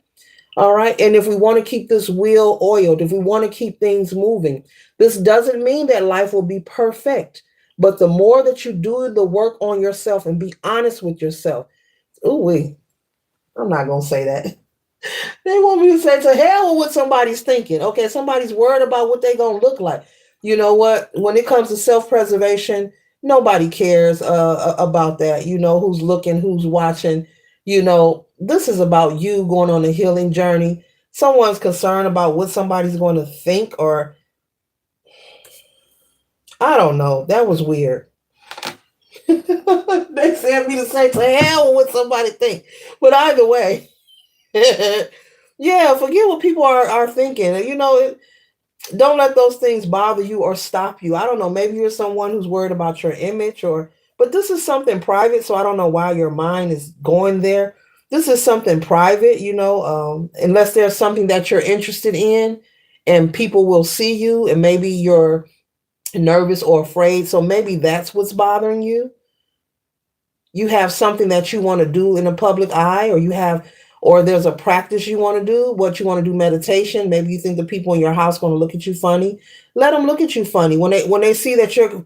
All right. And if we want to keep this wheel oiled, if we want to keep things moving, this doesn't mean that life will be perfect. But the more that you do the work on yourself and be honest with yourself, I'm not going to say that. They want me to say to hell with what somebody's thinking. Okay, somebody's worried about what they're going to look like. You know what? When it comes to self-preservation, nobody cares about that. Who's looking, who's watching. This is about you going on a healing journey. Someone's concerned about what somebody's going to think, or I don't know. That was weird. They sent me to say to hell with what somebody think. But either way, yeah, forget what people are thinking. Don't let those things bother you or stop you. I don't know. Maybe you're someone who's worried about your image, but this is something private. So I don't know why your mind is going there. This is something private, unless there's something that you're interested in and people will see you and maybe you're nervous or afraid. So maybe that's what's bothering you. You have something that you want to do in the public eye, or there's a practice you want to do, what you want to do, meditation. Maybe you think the people in your house going to look at you funny. Let them look at you funny. When they see that you're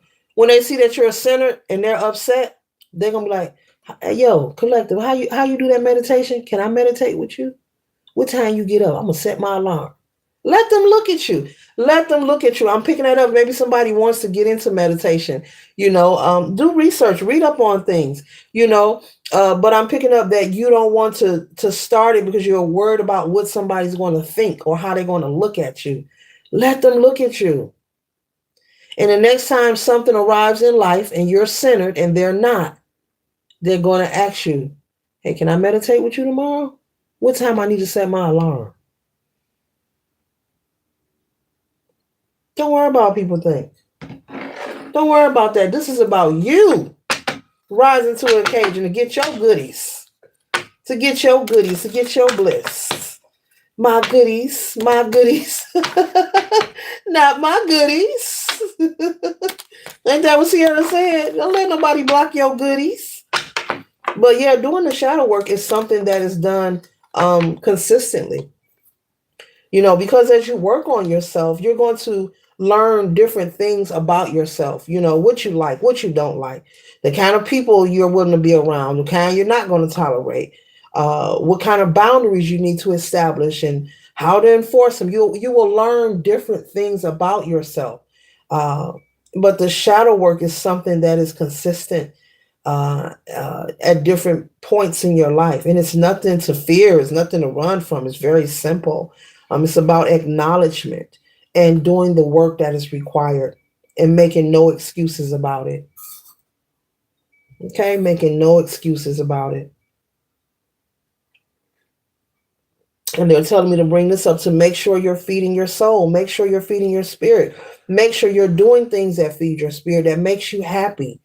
a sinner and they're upset, they're going to be like, hey, yo, collective, how you do that meditation? Can I meditate with you? What time you get up? I'm going to set my alarm. Let them look at you. Let them look at you. I'm picking that up. Maybe somebody wants to get into meditation. Do research, read up on things, but I'm picking up that you don't want to start it because you're worried about what somebody's going to think or how they're going to look at you. Let them look at you. And the next time something arrives in life and you're centered and they're not, they're going to ask you, hey, can I meditate with you tomorrow? What time I need to set my alarm? Don't worry about what people think. Don't worry about that. This is about you rising to the occasion to get your goodies, to get your bliss. My goodies, not my goodies. Ain't that what Sierra said? Don't let nobody block your goodies. But yeah, doing the shadow work is something that is done consistently. Because as you work on yourself, you're going to learn different things about yourself, what you like, what you don't like, the kind of people you're willing to be around, the kind you're not going to tolerate, what kind of boundaries you need to establish, and how to enforce them. You will learn different things about yourself. Uh, but the shadow work is something that is consistent at different points in your life, and it's nothing to fear. It's nothing to run from. It's very simple. It's about acknowledgement and doing the work that is required, and making no excuses about it. Okay, making no excuses about it. And they're telling me to bring this up, to make sure you're feeding your soul, make sure you're feeding your spirit, make sure you're doing things that feed your spirit, that makes you happy,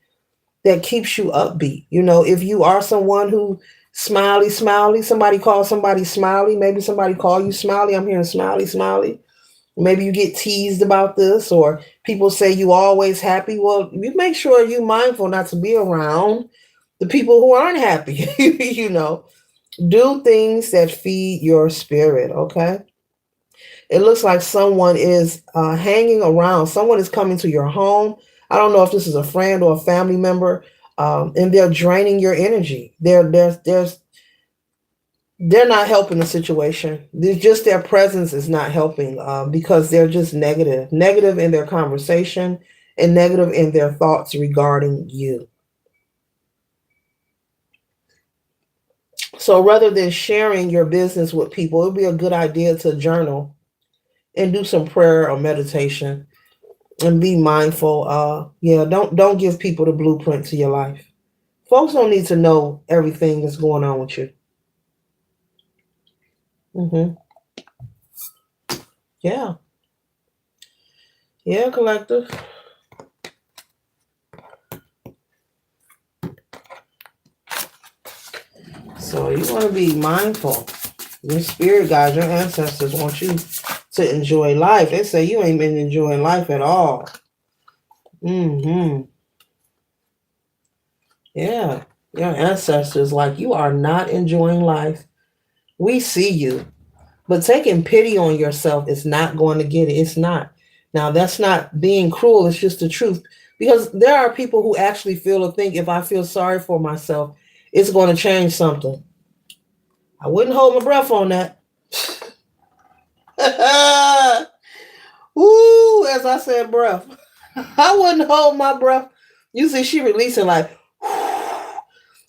that keeps you upbeat. If you are someone who smiley, somebody calls somebody smiley, maybe somebody call you smiley. I'm hearing smiley. Maybe you get teased about this, or people say you always happy. Well, you make sure you mindful not to be around the people who aren't happy. Do things that feed your spirit. Okay. It looks like someone is hanging around. Someone is coming to your home. I don't know if this is a friend or a family member, and they're draining your energy. They're not helping the situation. There's just their presence is not helping, because they're just negative in their conversation, and negative in their thoughts regarding you. So rather than sharing your business with people, it would be a good idea to journal and do some prayer or meditation, and be mindful. Yeah, don't give people the blueprint to your life. Folks don't need to know everything that's going on with you. Hmm. Yeah. Yeah, collective. So you want to be mindful. Your spirit guides, your ancestors want you to enjoy life. They say you ain't been enjoying life at all. Hmm. Yeah. Your ancestors like you are not enjoying life. We see you. But taking pity on yourself is not going to get it. It's not. Now, that's not being cruel. It's just the truth. Because there are people who actually feel or think, if I feel sorry for myself, it's going to change something. I wouldn't hold my breath on that. Ooh, as I said, breath. I wouldn't hold my breath. You see, she releasing like,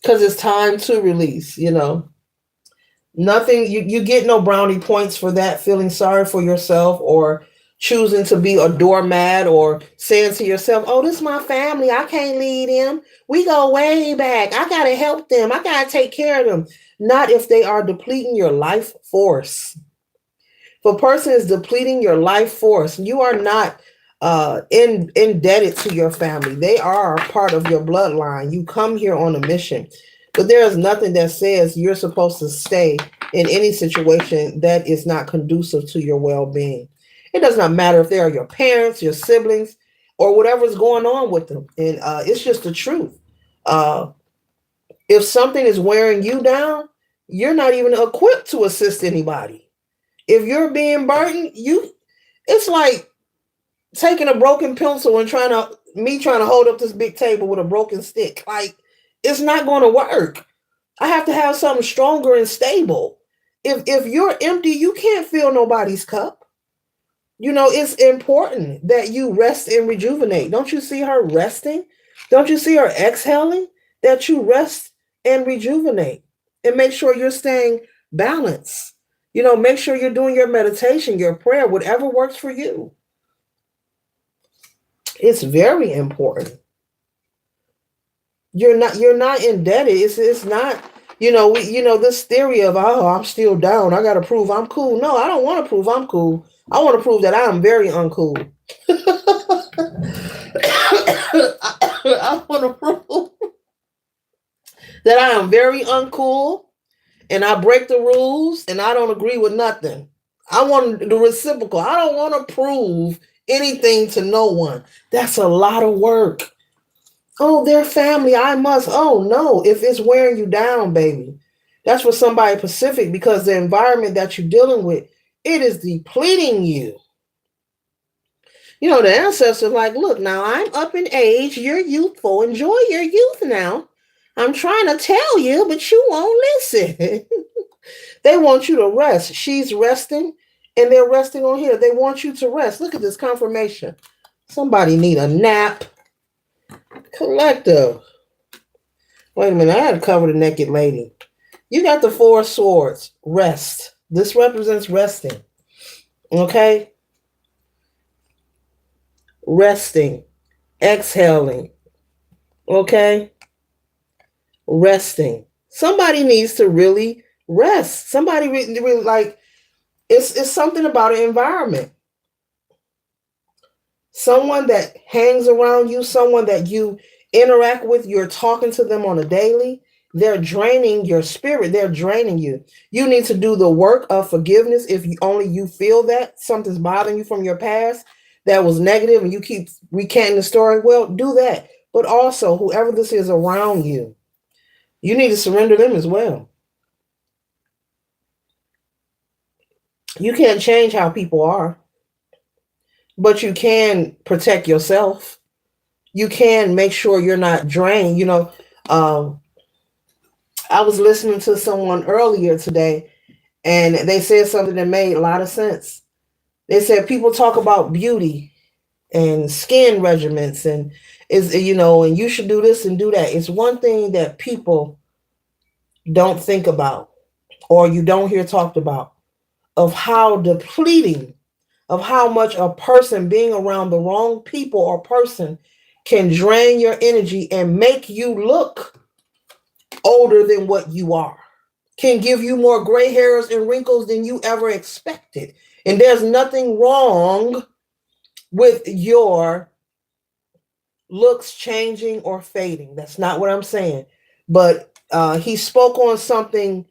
because it's time to release. Nothing, you get no brownie points for that, feeling sorry for yourself, or choosing to be a doormat, or saying to yourself, oh, this is my family, I can't lead them, we go way back, I gotta help them, I gotta take care of them. Not if they are depleting your life force. If a person is depleting your life force, you are not indebted to your family. They are part of your bloodline. You come here on a mission. But there is nothing that says you're supposed to stay in any situation that is not conducive to your well-being. It does not matter if they are your parents, your siblings, or whatever's going on with them. And it's just the truth. Uh, if something is wearing you down, you're not even equipped to assist anybody. If you're being burdened, it's like taking a broken pencil and trying to hold up this big table with a broken stick. Like, it's not going to work. I have to have something stronger and stable. If you're empty, you can't fill nobody's cup. It's important that you rest and rejuvenate. Don't you see her resting? Don't you see her exhaling? That you rest and rejuvenate, and make sure you're staying balanced. Make sure you're doing your meditation, your prayer, whatever works for you. It's very important. You're not indebted. It's not, this theory of, oh, I'm still down, I gotta prove I'm cool. No, I don't want to prove I'm cool. I want to prove that I am very uncool. I want to prove that I am very uncool, and I break the rules, and I don't agree with nothing. I want the reciprocal. I don't want to prove anything to no one. That's a lot of work. Oh, they're family, I must. Oh, no. If it's wearing you down, baby, that's for somebody Pacific, because the environment that you're dealing with, it is depleting you. The ancestors like, look, now I'm up in age. You're youthful. Enjoy your youth now. I'm trying to tell you, but you won't listen. They want you to rest. She's resting, and they're resting on here. They want you to rest. Look at this confirmation. Somebody need a nap. Collective. Wait a minute. I had to cover the naked lady. You got the 4 swords. Rest. This represents resting. Okay? Resting. Exhaling. Okay? Resting. Somebody needs to really rest. Somebody really like, it's something about an environment. Someone that hangs around you, someone that you interact with, you're talking to them on a daily, they're draining your spirit. They're draining you. You need to do the work of forgiveness. If you feel that something's bothering you from your past that was negative and you keep recanting the story, well, do that. But also, whoever this is around you, you need to surrender them as well. You can't change how people are, but you can protect yourself. You can make sure you're not drained. I was listening to someone earlier today, and they said something that made a lot of sense. They said people talk about beauty and skin regimens and and you should do this and do that. It's one thing that people don't think about or you don't hear talked about, of how depleting, of how much a person being around the wrong people or person can drain your energy and make you look older than what you are, can give you more gray hairs and wrinkles than you ever expected. And there's nothing wrong with your looks changing or fading. That's not what I'm saying. But he spoke on something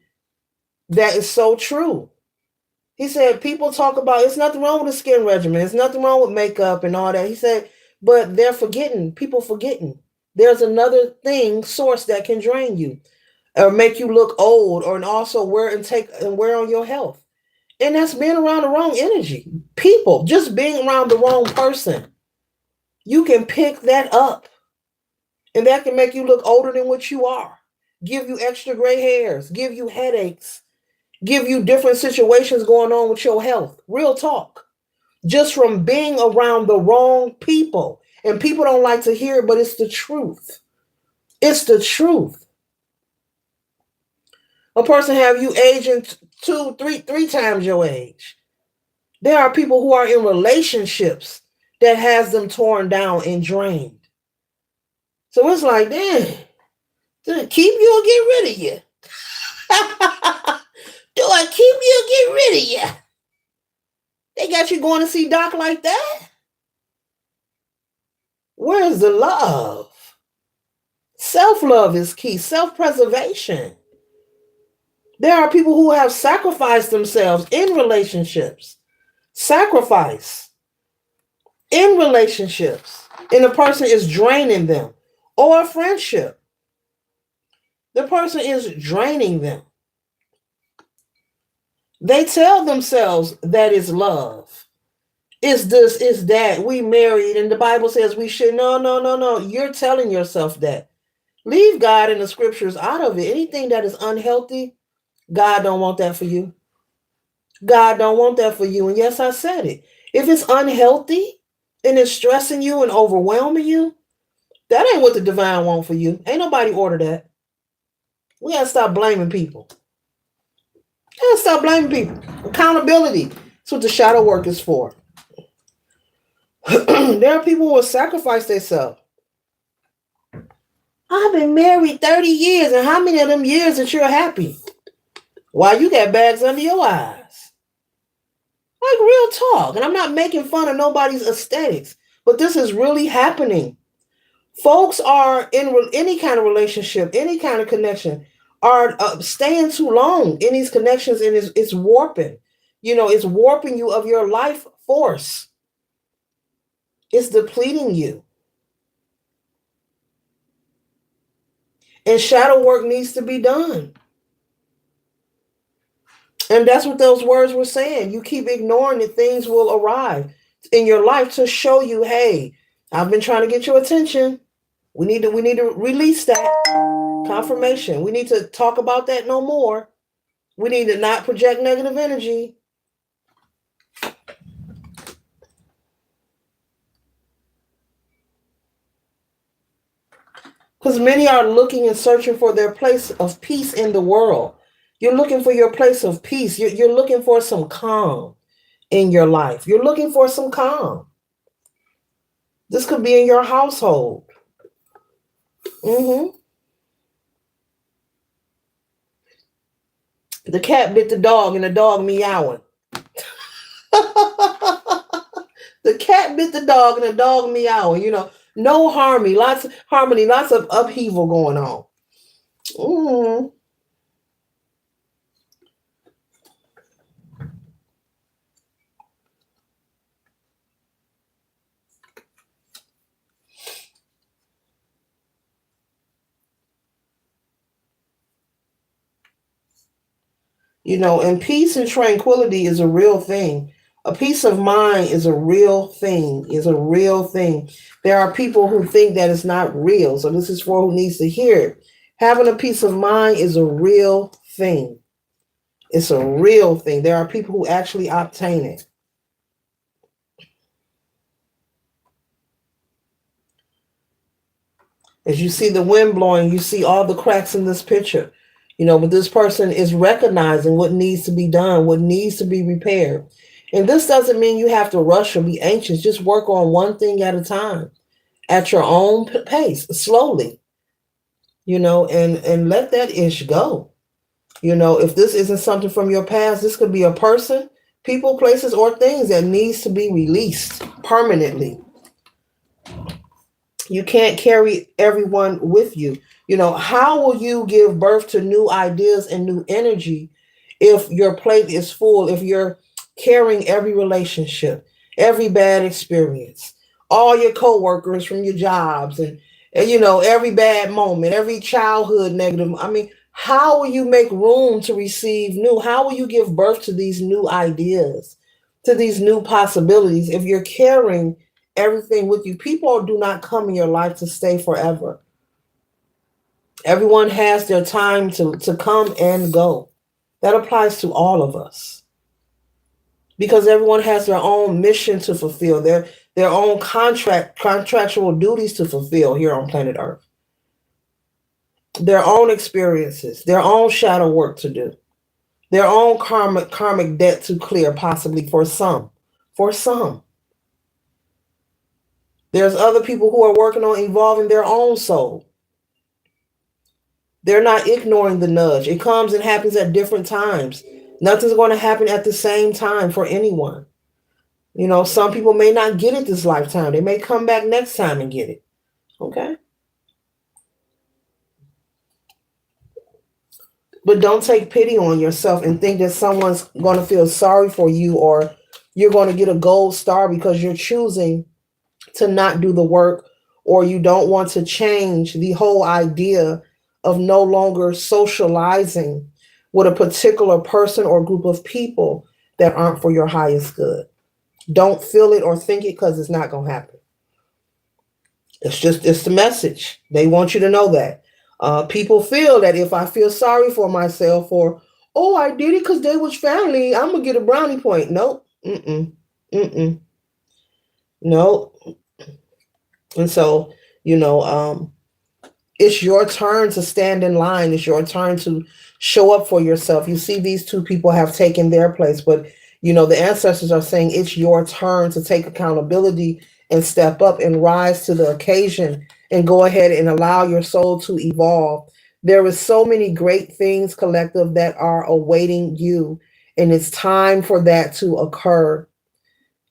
that is so true. He said, people talk about, it's nothing wrong with a skin regimen. It's nothing wrong with makeup and all that. He said, but they're forgetting, people forgetting. There's another source that can drain you or make you look old, or and also wear on your health. And that's being around the wrong energy. People, just being around the wrong person. You can pick that up. And that can make you look older than what you are. Give you extra gray hairs, give you headaches, give you different situations going on with your health. Real talk. Just from being around the wrong people. And people don't like to hear it, but it's the truth. It's the truth. A person have you aging three times your age. There are people who are in relationships that has them torn down and drained. So it's like, damn, do I keep you or get rid of you? Do I keep you or get rid of you? They got you going to see Doc like that? Where's the love? Self-love is key. Self-preservation. There are people who have sacrificed themselves in relationships. Sacrifice in relationships. And the person is draining them. Or a friendship. The person is draining them. They tell themselves that is love. It's this, it's that. We married and the Bible says we should. No. You're telling yourself that. Leave God and the scriptures out of it. Anything that is unhealthy, God don't want that for you. God don't want that for you. And yes, I said it. If it's unhealthy and it's stressing you and overwhelming you, that ain't what the divine want for you. Ain't nobody order that. We gotta stop blaming people. Gotta stop blaming people. Accountability. That's what the shadow work is for. There are people who will sacrifice themselves. I've been married 30 years, and how many of them years that you're happy? Why you got bags under your eyes? Like real talk. And I'm not making fun of nobody's aesthetics, but this is really happening. Folks are in any kind of relationship, any kind of connection, are staying too long in these connections, and it's warping. It's warping you of your life force. It's depleting you. And shadow work needs to be done. And that's what those words were saying. You keep ignoring it, things will arrive in your life to show you, hey, I've been trying to get your attention. We need to release that. Confirmation. We need to talk about that no more. We need to not project negative energy. Because many are looking and searching for their place of peace in the world. You're looking for your place of peace. You're looking for some calm in your life. You're looking for some calm. This could be in your household. Mm-hmm. The cat bit the dog and the dog meowing. The cat bit the dog and the dog meowing. No harmony, lots of upheaval going on. Mm-hmm. And peace and tranquility is a real thing. A peace of mind is a real thing, There are people who think that it's not real. So this is for who needs to hear it. Having a peace of mind is a real thing. It's a real thing. There are people who actually obtain it. As you see the wind blowing, you see all the cracks in this picture. But this person is recognizing what needs to be done, what needs to be repaired. And this doesn't mean you have to rush or be anxious. Just work on one thing at a time, at your own pace, slowly, and let that ish go. If this isn't something from your past, this could be a person, people, places, or things that needs to be released permanently. You can't carry everyone with you. How will you give birth to new ideas and new energy if your plate is full, if you're carrying every relationship, every bad experience, all your coworkers from your jobs and every bad moment, every childhood negative. I mean, how will you make room to receive new? How will you give birth to these new ideas, to these new possibilities if you're carrying everything with you? People do not come in your life to stay forever. Everyone has their time to come and go. That applies to all of us. Because everyone has their own mission to fulfill, their own contractual duties to fulfill here on planet Earth. Their own experiences, their own shadow work to do, their own karmic debt to clear, possibly for some. For some. There's other people who are working on evolving their own soul. They're not ignoring the nudge. It comes and happens at different times. Nothing's going to happen at the same time for anyone. Some people may not get it this lifetime. They may come back next time and get it. Okay? But don't take pity on yourself and think that someone's going to feel sorry for you or you're going to get a gold star because you're choosing to not do the work or you don't want to change the whole idea of no longer socializing with a particular person or group of people that aren't for your highest good. Don't feel it or think it because it's not going to happen. It's the message. They want you to know that. People feel that if I feel sorry for myself or, oh, I did it because they was family, I'm going to get a brownie point. Nope. No. And so, it's your turn to stand in line. It's your turn to show up for yourself. You see, these two people have taken their place, but the ancestors are saying it's your turn to take accountability and step up and rise to the occasion and go ahead and allow your soul to evolve. There is so many great things, collective, that are awaiting you, and it's time for that to occur.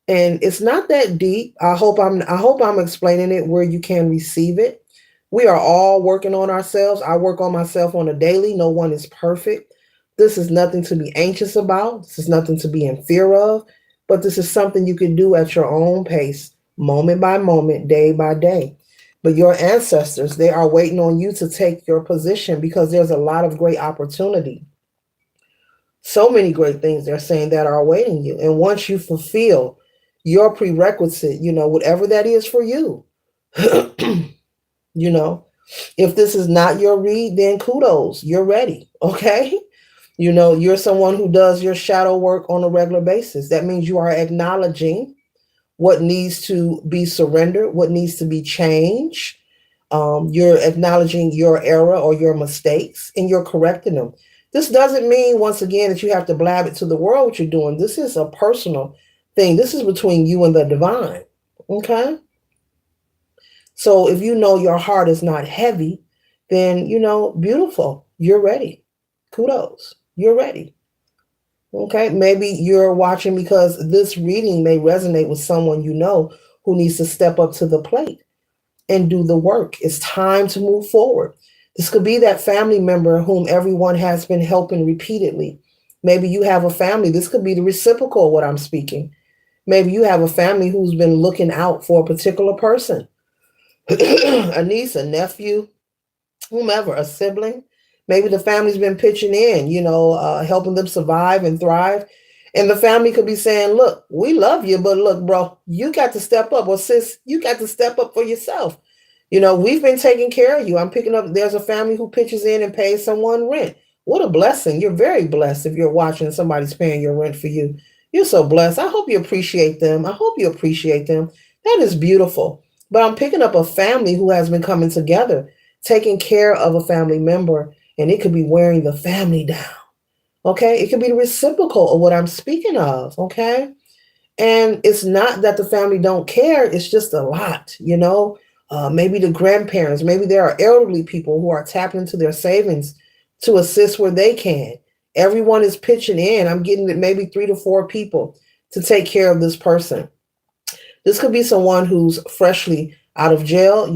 And it's not that deep. I hope I'm explaining it where you can receive it. We are all working on ourselves. I work on myself on a daily. No one is perfect. This is nothing to be anxious about. This is nothing to be in fear of, but this is something you can do at your own pace, moment by moment, day by day. But your ancestors, they are waiting on you to take your position because there's a lot of great opportunity. So many great things they're saying that are awaiting you. And once you fulfill your prerequisite, whatever that is for you, If this is not your read, then kudos, you're ready. Okay. You're someone who does your shadow work on a regular basis. That means you are acknowledging what needs to be surrendered, what needs to be changed. You're acknowledging your error or your mistakes and you're correcting them. This doesn't mean, once again, that you have to blab it to the world what you're doing. This is a personal thing. This is between you and the divine. Okay. So if you know your heart is not heavy, then, beautiful. You're ready. Kudos. You're ready. Okay. Maybe you're watching because this reading may resonate with someone who needs to step up to the plate and do the work. It's time to move forward. This could be that family member whom everyone has been helping repeatedly. Maybe you have a family. This could be the reciprocal of what I'm speaking. Maybe you have a family who's been looking out for a particular person, a niece, a nephew, whomever, a sibling. Maybe the family's been pitching in, helping them survive and thrive. And the family could be saying, look, we love you, but look, bro, you got to step up. Or sis, you got to step up for yourself. We've been taking care of you. I'm picking up, there's a family who pitches in and pays someone rent. What a blessing. You're very blessed if you're watching somebody's paying your rent for you. You're so blessed. I hope you appreciate them. I hope you appreciate them. That is beautiful. But I'm picking up a family who has been coming together, taking care of a family member, and it could be wearing the family down. Okay. It could be the reciprocal of what I'm speaking of. Okay. And it's not that the family don't care. It's just a lot, maybe the grandparents, maybe there are elderly people who are tapping into their savings to assist where they can. Everyone is pitching in. I'm getting maybe 3 to 4 people to take care of this person. This could be someone who's freshly out of jail.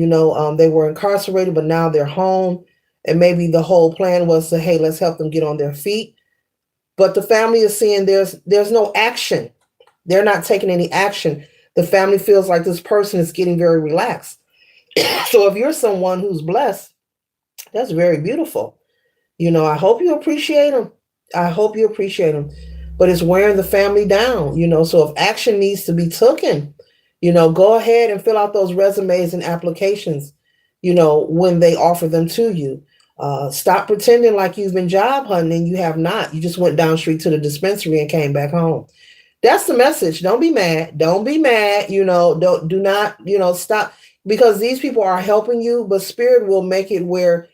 They were incarcerated, but now they're home. And maybe the whole plan was to, hey, let's help them get on their feet. But the family is seeing there's no action. They're not taking any action. The family feels like this person is getting very relaxed. So if you're someone who's blessed, that's very beautiful. I hope you appreciate them. I hope you appreciate them. But it's wearing the family down, so if action needs to be taken, go ahead and fill out those resumes and applications, when they offer them to you. Stop pretending like you've been job hunting and you have not. You just went down street to the dispensary and came back home. That's the message. Don't be mad. Don't be mad. Do not, stop, because these people are helping you, but spirit will make it where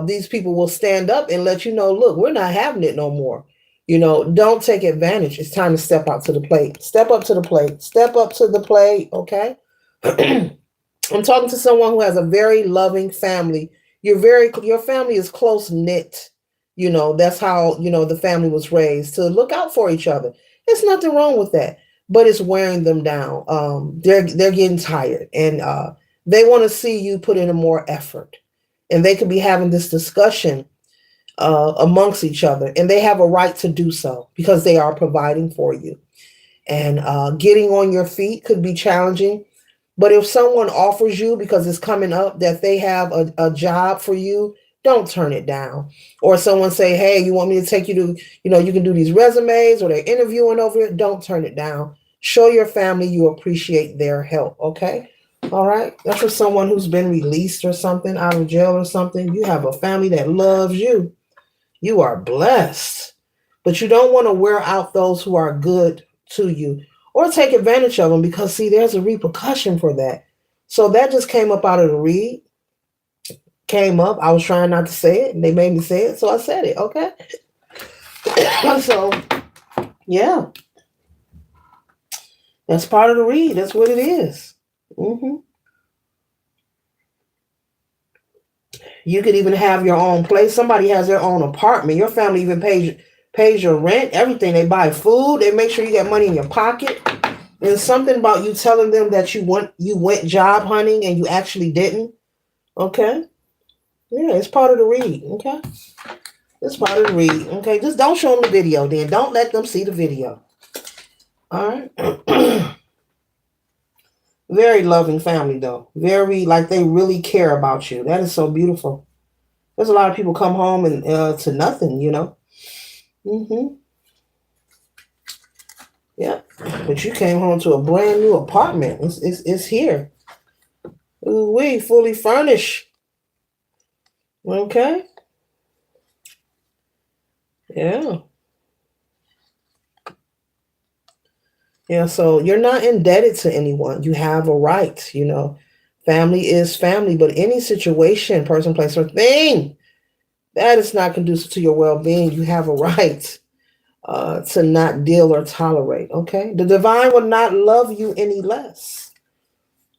these people will stand up and let you know, look, we're not having it no more. Don't take advantage. It's time to step out to the plate. Step up to the plate. Step up to the plate. Okay. I'm talking to someone who has a very loving family. Your family is close knit. That's how, the family was raised to look out for each other. There's nothing wrong with that, but it's wearing them down. They're getting tired and they want to see you put in a more effort, and they could be having this discussion amongst each other, and they have a right to do so because they are providing for you. And getting on your feet could be challenging. But if someone offers you, because it's coming up that they have a job for you, don't turn it down. Or someone say, hey, you want me to take you to, you can do these resumes, or they're interviewing over it. Don't turn it down. Show your family you appreciate their help. Okay. All right. That's for someone who's been released or something, out of jail or something. You have a family that loves you. You are blessed. But you don't want to wear out those who are good to you or take advantage of them, because see, there's a repercussion for that. So that just came up out of the read. Came up. I was trying not to say it and they made me say it. So I said it. Okay. So yeah, that's part of the read. That's what it is. You could even have your own place. Somebody has their own apartment. Your family even pays your rent, everything. They buy food. They make sure you got money in your pocket. There's something about you telling them that you went job hunting and you actually didn't. Okay. Yeah, it's part of the read. Okay. It's part of the read. Okay. Just don't show them the video then. Don't let them see the video. All right. Very loving family though. Very, like, they really care about you. That is so beautiful. There's a lot of people come home and to nothing, Yeah. But you came home to a brand new apartment. It's here. Ooh, we fully furnished. Okay. Yeah. Yeah. So you're not indebted to anyone. You have a right, Family is family, but any situation, person, place, or thing that is not conducive to your well-being, you have a right to not deal or tolerate. Okay. The divine will not love you any less.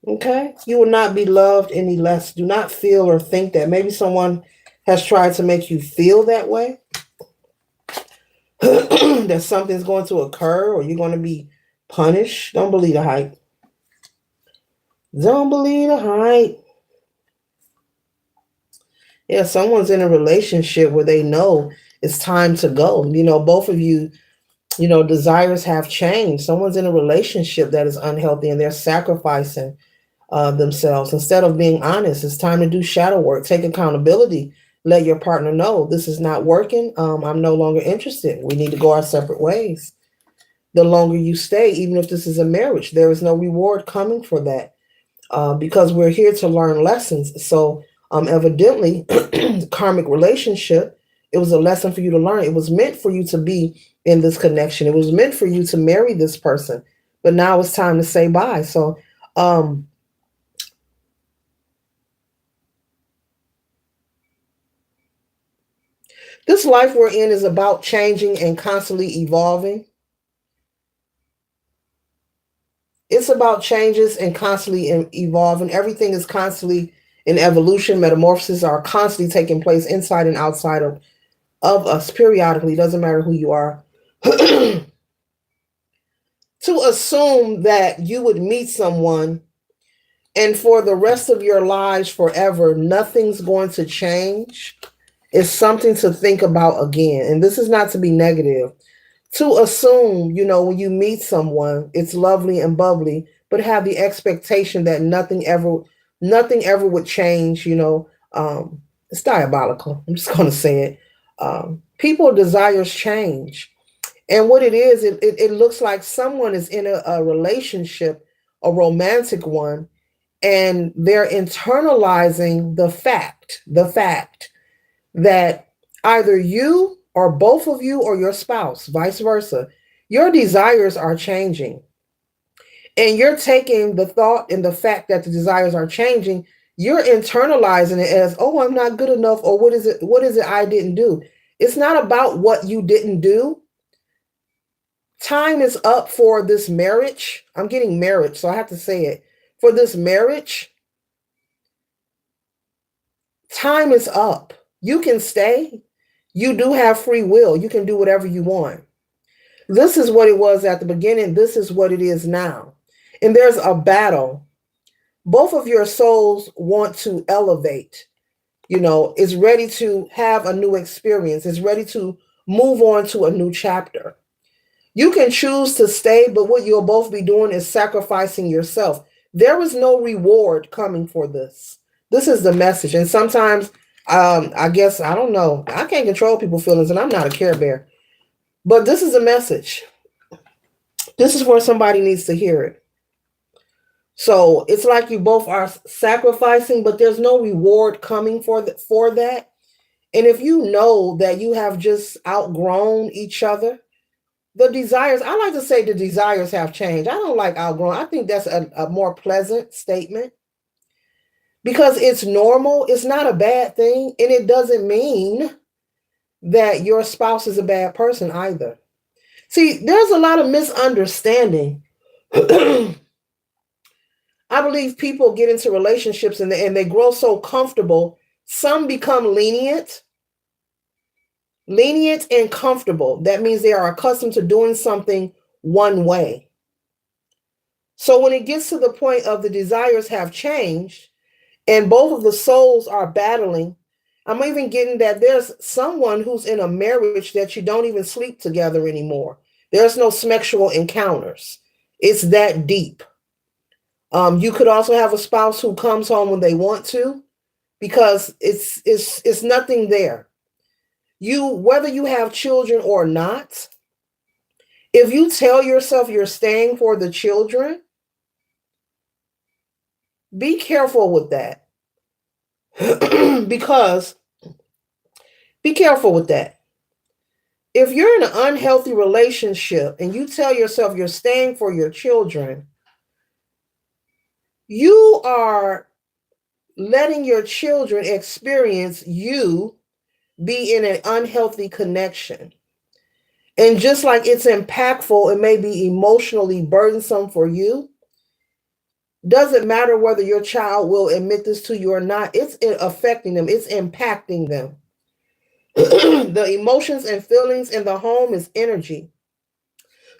Okay. You will not be loved any less. Do not feel or think that. Maybe someone has tried to make you feel that way, that something's going to occur or you're going to be punished. Don't believe the hype. Don't believe the hype. Yeah, someone's in a relationship where they know it's time to go. Both of you, desires have changed. Someone's in a relationship that is unhealthy and they're sacrificing themselves. Instead of being honest, it's time to do shadow work, take accountability, let your partner know this is not working. I'm no longer interested. We need to go our separate ways. The longer you stay, even if this is a marriage, there is no reward coming for that because we're here to learn lessons. So, evidently, karmic relationship, it was a lesson for you to learn. It was meant for you to be in this connection. It was meant for you to marry this person. But now it's time to say bye. So, this life we're in is about changing and constantly evolving. It's about changes and constantly evolving. Everything is constantly in evolution. Metamorphoses are constantly taking place inside and outside of us periodically. Doesn't matter who you are. To assume that you would meet someone and for the rest of your lives forever, nothing's going to change is something to think about again. And this is not to be negative. To assume, when you meet someone, it's lovely and bubbly, but have the expectation that nothing ever would change, it's diabolical. I'm just going to say it. People desires change. And what it is, it looks like someone is in a relationship, a romantic one, and they're internalizing the fact that either you or both of you or your spouse, vice versa, your desires are changing. And you're taking the thought and the fact that the desires are changing, you're internalizing it as, oh, I'm not good enough, or what is it I didn't do? It's not about what you didn't do. Time is up for this marriage. I'm getting marriage, so I have to say it. For this marriage, time is up. You can stay. You do have free will. You can do whatever you want. This is what it was at the beginning. This is what it is now. And there's a battle. Both of your souls want to elevate, is ready to have a new experience, is ready to move on to a new chapter. You can choose to stay, but what you'll both be doing is sacrificing yourself. There is no reward coming for this. This is the message. And sometimes, I guess, I don't know. I can't control people's feelings, and I'm not a Care Bear. But this is a message. This is where somebody needs to hear it. So it's like you both are sacrificing, but there's no reward coming for that. And if you know that you have just outgrown each other, the desires, I like to say the desires have changed. I don't like outgrown. I think that's a more pleasant statement because it's normal. It's not a bad thing. And it doesn't mean that your spouse is a bad person either. See, there's a lot of misunderstanding. I believe people get into relationships and they grow so comfortable. Some become lenient and comfortable. That means they are accustomed to doing something one way. So when it gets to the point of the desires have changed and both of the souls are battling, I'm even getting that there's someone who's in a marriage that you don't even sleep together anymore. There's no sexual encounters. It's that deep. You could also have a spouse who comes home when they want to because it's nothing there. Whether you have children or not, if you tell yourself you're staying for the children, be careful with that. Because Be careful with that. If you're in an unhealthy relationship and you tell yourself you're staying for your children, you are letting your children experience you be in an unhealthy connection. And just like it's impactful, it may be emotionally burdensome for you. Doesn't matter whether your child will admit this to you or not, it's affecting them, it's impacting them. The emotions and feelings in the home is energy.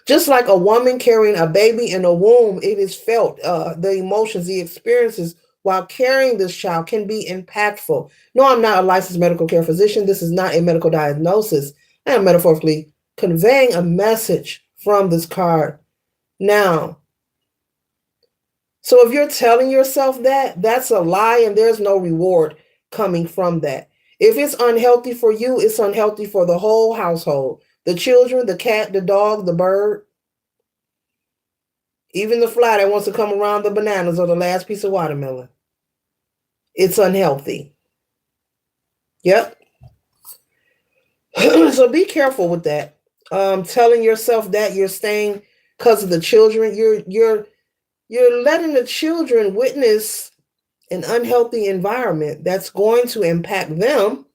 Just like a woman carrying a baby in a womb, it is felt. The emotions, the experiences while carrying this child can be impactful. No, I'm not a licensed medical care physician. This is not a medical diagnosis. I am metaphorically conveying a message from this card. Now, so if you're telling yourself that, that's a lie and there's no reward coming from that. If it's unhealthy for you, it's unhealthy for the whole household. The children, the cat, the dog, the bird, even the fly that wants to come around the bananas or the last piece of watermelon. It's unhealthy. Yep. So be careful with that. Telling yourself that you're staying because of the children, you're letting the children witness an unhealthy environment that's going to impact them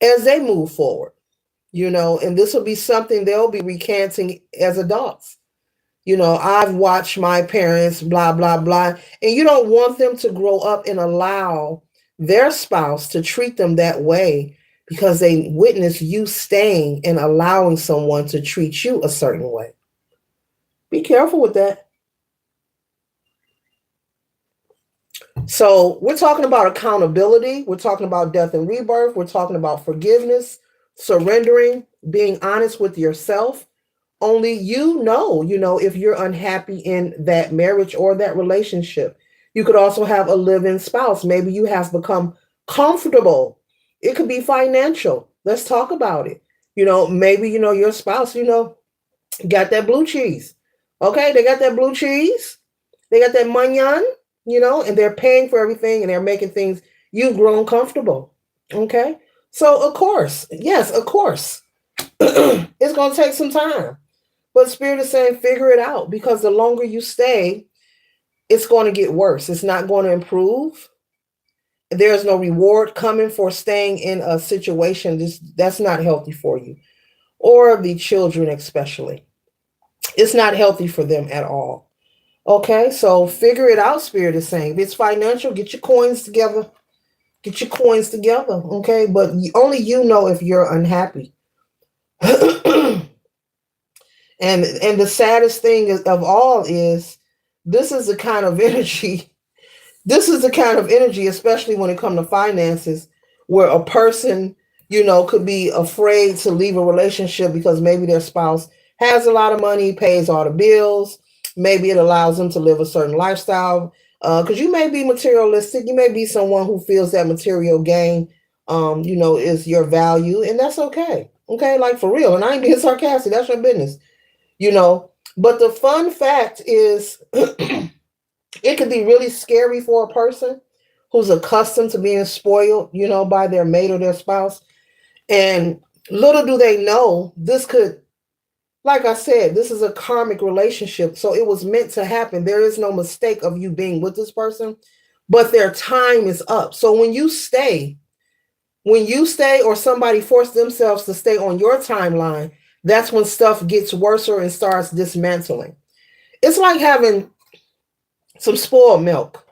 as they move forward. And this will be something they'll be recanting as adults. I've watched my parents, blah, blah, blah. And you don't want them to grow up and allow their spouse to treat them that way because they witness you staying and allowing someone to treat you a certain way. Be careful with that. So we're talking about accountability. We're talking about death and rebirth. We're talking about forgiveness, surrendering, being honest with yourself. Only you know, if you're unhappy in that marriage or that relationship. You could also have a live-in spouse. Maybe you have become comfortable. It could be financial. Let's talk about it. Maybe, your spouse, got that blue cheese. Okay, they got that blue cheese. They got that mignon, and they're paying for everything and they're making things, you've grown comfortable. Okay. So of course, yes, of course, it's going to take some time. But Spirit is saying, figure it out, because the longer you stay, it's going to get worse. It's not going to improve. There's no reward coming for staying in a situation that's not healthy for you, or the children especially. It's not healthy for them at all. Okay, so figure it out, Spirit is saying. If it's financial, get your coins together. Get your coins together, okay? But only you know if you're unhappy. And the saddest thing of all is this is the kind of energy, especially when it comes to finances, where a person, could be afraid to leave a relationship because maybe their spouse has a lot of money, pays all the bills. Maybe it allows them to live a certain lifestyle. Because you may be materialistic. You may be someone who feels that material gain, is your value. And that's okay. Okay, like for real. And I ain't being sarcastic. That's your business. But the fun fact is it could be really scary for a person who's accustomed to being spoiled, by their mate or their spouse. And little do they know, this could, like I said, this is a karmic relationship. So it was meant to happen. There is no mistake of you being with this person, but their time is up. So when you stay or somebody forced themselves to stay on your timeline, that's when stuff gets worse and starts dismantling. It's like having some spoiled milk.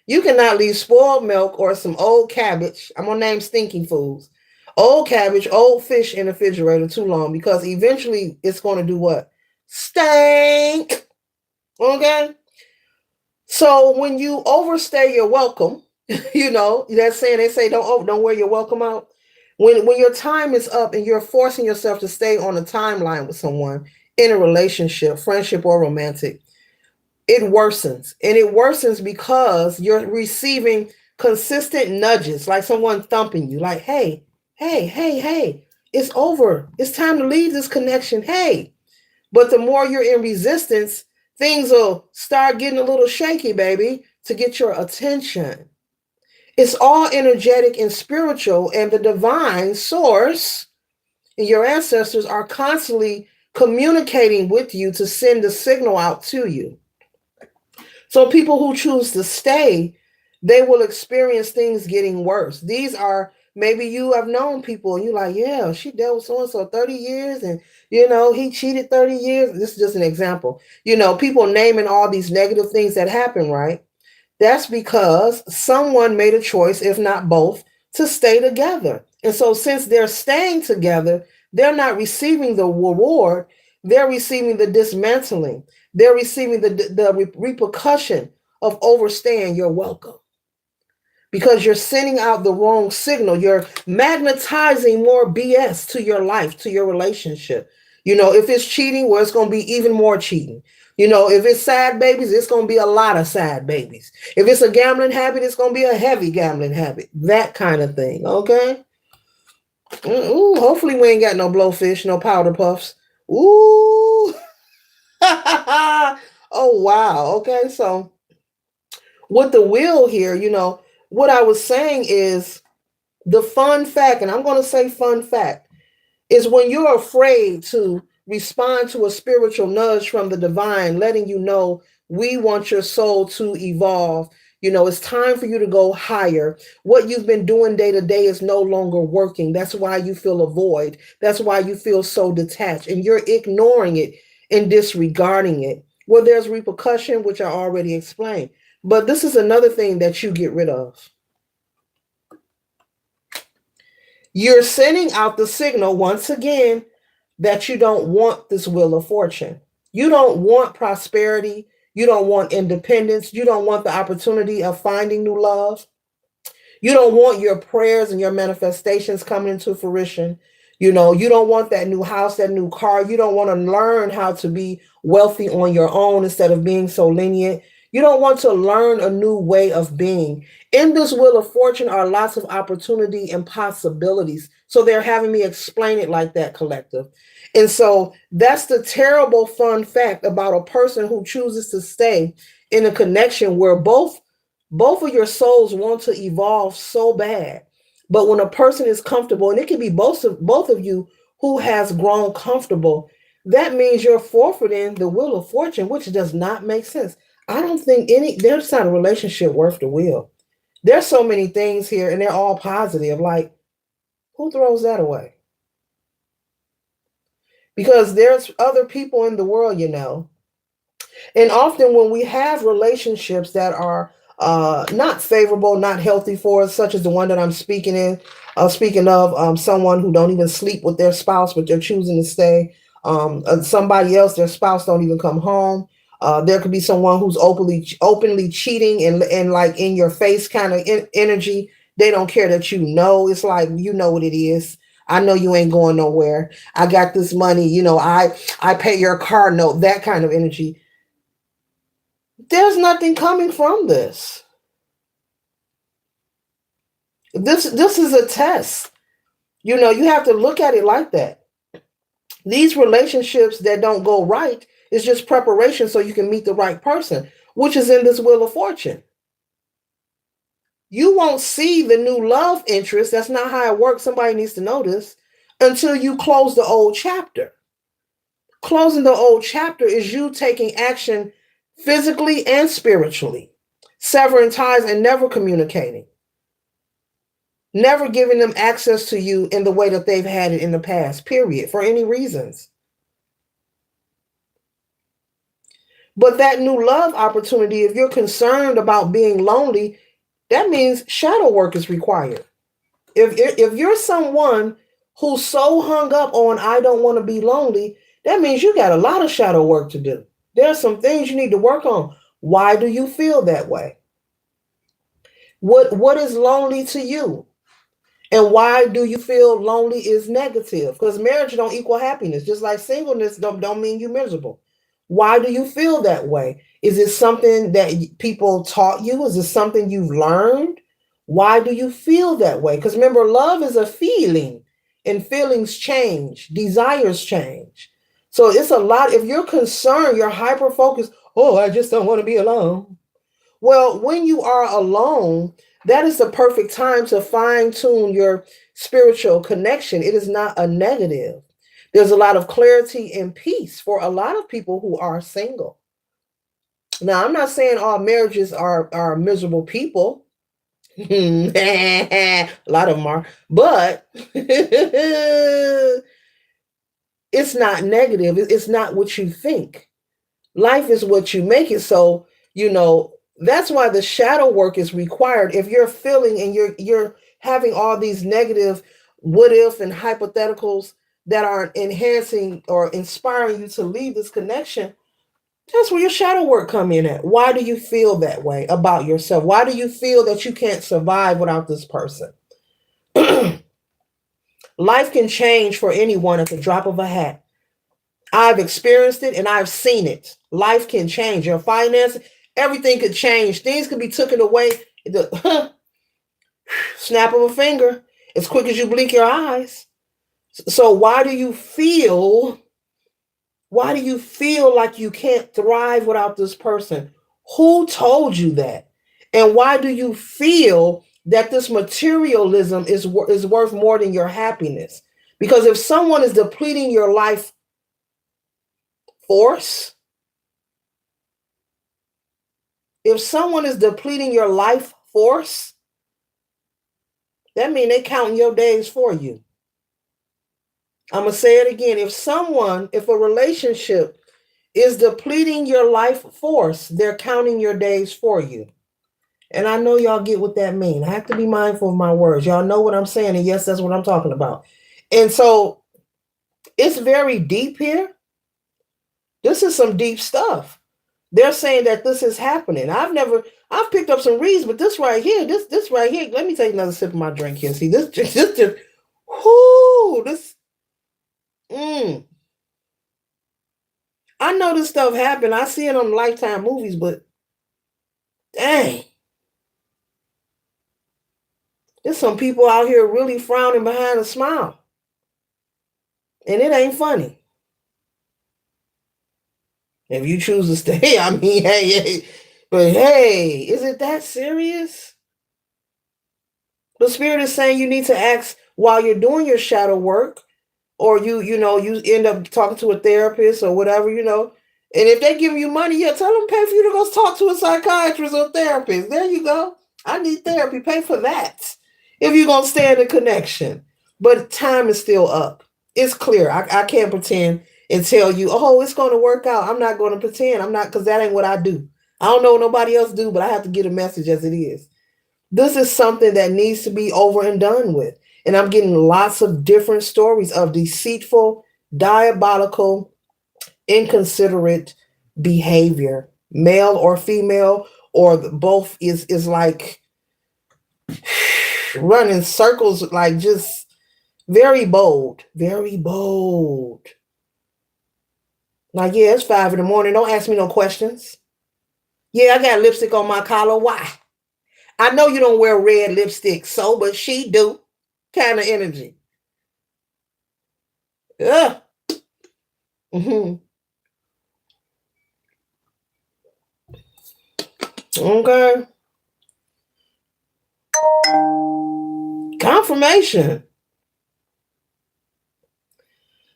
You cannot leave spoiled milk or some old cabbage. I'm going to name stinking foods. Old cabbage, old fish in the refrigerator too long, because eventually it's going to do what? Stink. Okay? So when you overstay your welcome, that saying, they say don't wear your welcome out. When your time is up and you're forcing yourself to stay on a timeline with someone in a relationship, friendship or romantic, it worsens. And it worsens because you're receiving consistent nudges, like someone thumping you, like, hey, it's over. It's time to leave this connection. Hey. But the more you're in resistance, things will start getting a little shaky, baby, to get your attention. It's all energetic and spiritual, and the divine source and your ancestors are constantly communicating with you to send a signal out to you. So people who choose to stay, they will experience things getting worse. These are, maybe you have known people and you're like, yeah, she dealt with so and so 30 years and he cheated 30 years. This is just an example. People naming all these negative things that happen, right? That's because someone made a choice, if not both, to stay together. And so since they're staying together, they're not receiving the reward, they're receiving the dismantling. They're receiving the repercussion of overstaying your welcome because you're sending out the wrong signal. You're magnetizing more BS to your life, to your relationship. If it's cheating, well, it's going to be even more cheating. If it's sad babies, it's going to be a lot of sad babies. If it's a gambling habit, it's going to be a heavy gambling habit. That kind of thing, okay? Ooh, hopefully we ain't got no blowfish, no powder puffs. Ooh. Oh, wow. Okay, so with the wheel here, what I was saying is the fun fact, and I'm going to say fun fact, is when you're afraid to respond to a spiritual nudge from the divine, letting you know we want your soul to evolve. It's time for you to go higher. What you've been doing day to day is no longer working. That's why you feel a void. That's why you feel so detached, and you're ignoring it and disregarding it. Well, there's repercussion, which I already explained. But this is another thing that you get rid of. You're sending out the signal once again that you don't want this wheel of fortune. You don't want prosperity. You don't want independence. You don't want the opportunity of finding new love. You don't want your prayers and your manifestations coming into fruition. You don't want that new house, that new car. You don't want to learn how to be wealthy on your own instead of being so lenient. You don't want to learn a new way of being. In this wheel of fortune are lots of opportunity and possibilities. So they're having me explain it like that, collective. And so that's the terrible fun fact about a person who chooses to stay in a connection where both of your souls want to evolve so bad. But when a person is comfortable, and it can be both of you who has grown comfortable, that means you're forfeiting the wheel of fortune, which does not make sense. I don't think there's not a relationship worth the wheel. There's so many things here and they're all positive. Like, who throws that away? Because there's other people in the world, And often when we have relationships that are not favorable, not healthy for us, such as the one that I'm speaking of, someone who don't even sleep with their spouse, but they're choosing to stay. Somebody else, their spouse don't even come home. There could be someone who's openly cheating and like in your face kind of energy. They don't care that It's like, you know what it is. I know you ain't going nowhere. I got this money. I pay your car note, that kind of energy. There's nothing coming from this. This is a test. You have to look at it like that. These relationships that don't go right is just preparation so you can meet the right person, which is in this wheel of fortune. You won't see the new love interest. That's not how it works. Somebody needs to know this until you close the old chapter. Closing the old chapter is you taking action physically and spiritually, severing ties and never communicating, never giving them access to you in the way that they've had it in the past, period, for any reasons. But that new love opportunity, if you're concerned about being lonely, that means shadow work is required. If you're someone who's so hung up on I don't want to be lonely, that means you got a lot of shadow work to do. There are some things you need to work on. Why do you feel that way? What is lonely to you? And why do you feel lonely is negative? Because marriage don't equal happiness. Just like singleness don't mean you're miserable. Why do you feel that way? Is it something that people taught you? Is it something you've learned? Why do you feel that way? Because remember, love is a feeling, and feelings change, desires change. So it's a lot. If you're concerned, you're hyper focused. Oh, I just don't want to be alone. Well, when you are alone, that is the perfect time to fine tune your spiritual connection. It is not a negative. There's a lot of clarity and peace for a lot of people who are single. Now, I'm not saying all marriages are miserable people. A lot of them are, but it's not negative. It's not what you think. Life is what you make it. So, that's why the shadow work is required. If you're feeling and you're having all these negative what if and hypotheticals that aren't enhancing or inspiring you to leave this connection, that's where your shadow work come in at. Why do you feel that way about yourself? Why do you feel that you can't survive without this person? Life can change for anyone at the drop of a hat. I've experienced it and I've seen it. Life can change. Your finances, everything could change. Things could be taken away. The snap of a finger, as quick as you blink your eyes. So why do you feel like you can't thrive without this person? Who told you that? And why do you feel that this materialism is worth more than your happiness? Because if someone is depleting your life force, if someone is depleting your life force, that means they're counting your days for you. I'm going to say it again. If a relationship is depleting your life force, they're counting your days for you. And I know y'all get what that means. I have to be mindful of my words. Y'all know what I'm saying. And yes, that's what I'm talking about. And so it's very deep here. This is some deep stuff. They're saying that this is happening. I've picked up some reads, but this right here, let me take another sip of my drink here. See, this just, I know this stuff happened. I see it on Lifetime movies, but dang. There's some people out here really frowning behind a smile. And it ain't funny. If you choose to stay, I mean, hey, but hey, is it that serious? The spirit is saying you need to ask while you're doing your shadow work, or you end up talking to a therapist or whatever, And if they give you money, yeah, tell them pay for you to go talk to a psychiatrist or therapist. There you go. I need therapy. Pay for that. If you're going to stay in the connection. But time is still up. It's clear. I can't pretend and tell you, oh, it's going to work out. I'm not going to pretend. I'm not, because that ain't what I do. I don't know what nobody else do, but I have to get a message as it is. This is something that needs to be over and done with. And I'm getting lots of different stories of deceitful, diabolical, inconsiderate behavior, male or female, or both is like running circles, like just very bold, very bold. Like, yeah, it's 5 a.m. Don't ask me no questions. Yeah, I got lipstick on my collar. Why? I know you don't wear red lipstick, so, but she do. Kind of energy. Yeah. Mm-hmm. Okay. Confirmation.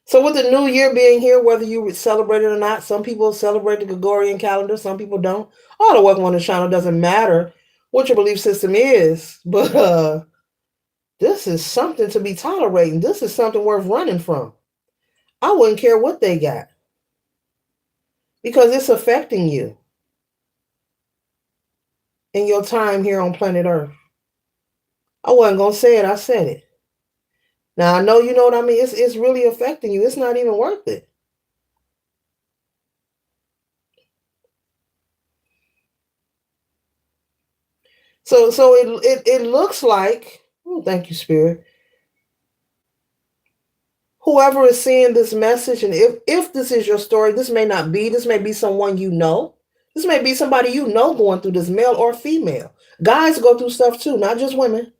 So with the new year being here, whether you celebrate it or not, some people celebrate the Gregorian calendar, some people don't. All the welcome on the channel, doesn't matter what your belief system is, but this is something to be tolerating. This is something worth running from. I wouldn't care what they got, because it's affecting you in your time here on planet Earth. I wasn't going to say it. I said it. Now, I know you know what I mean. It's really affecting you. It's not even worth it. So it looks like, oh, thank you, Spirit. Whoever is seeing this message, and if this is your story, this may be someone you know. This may be somebody you know going through this, male or female. Guys go through stuff too, not just women.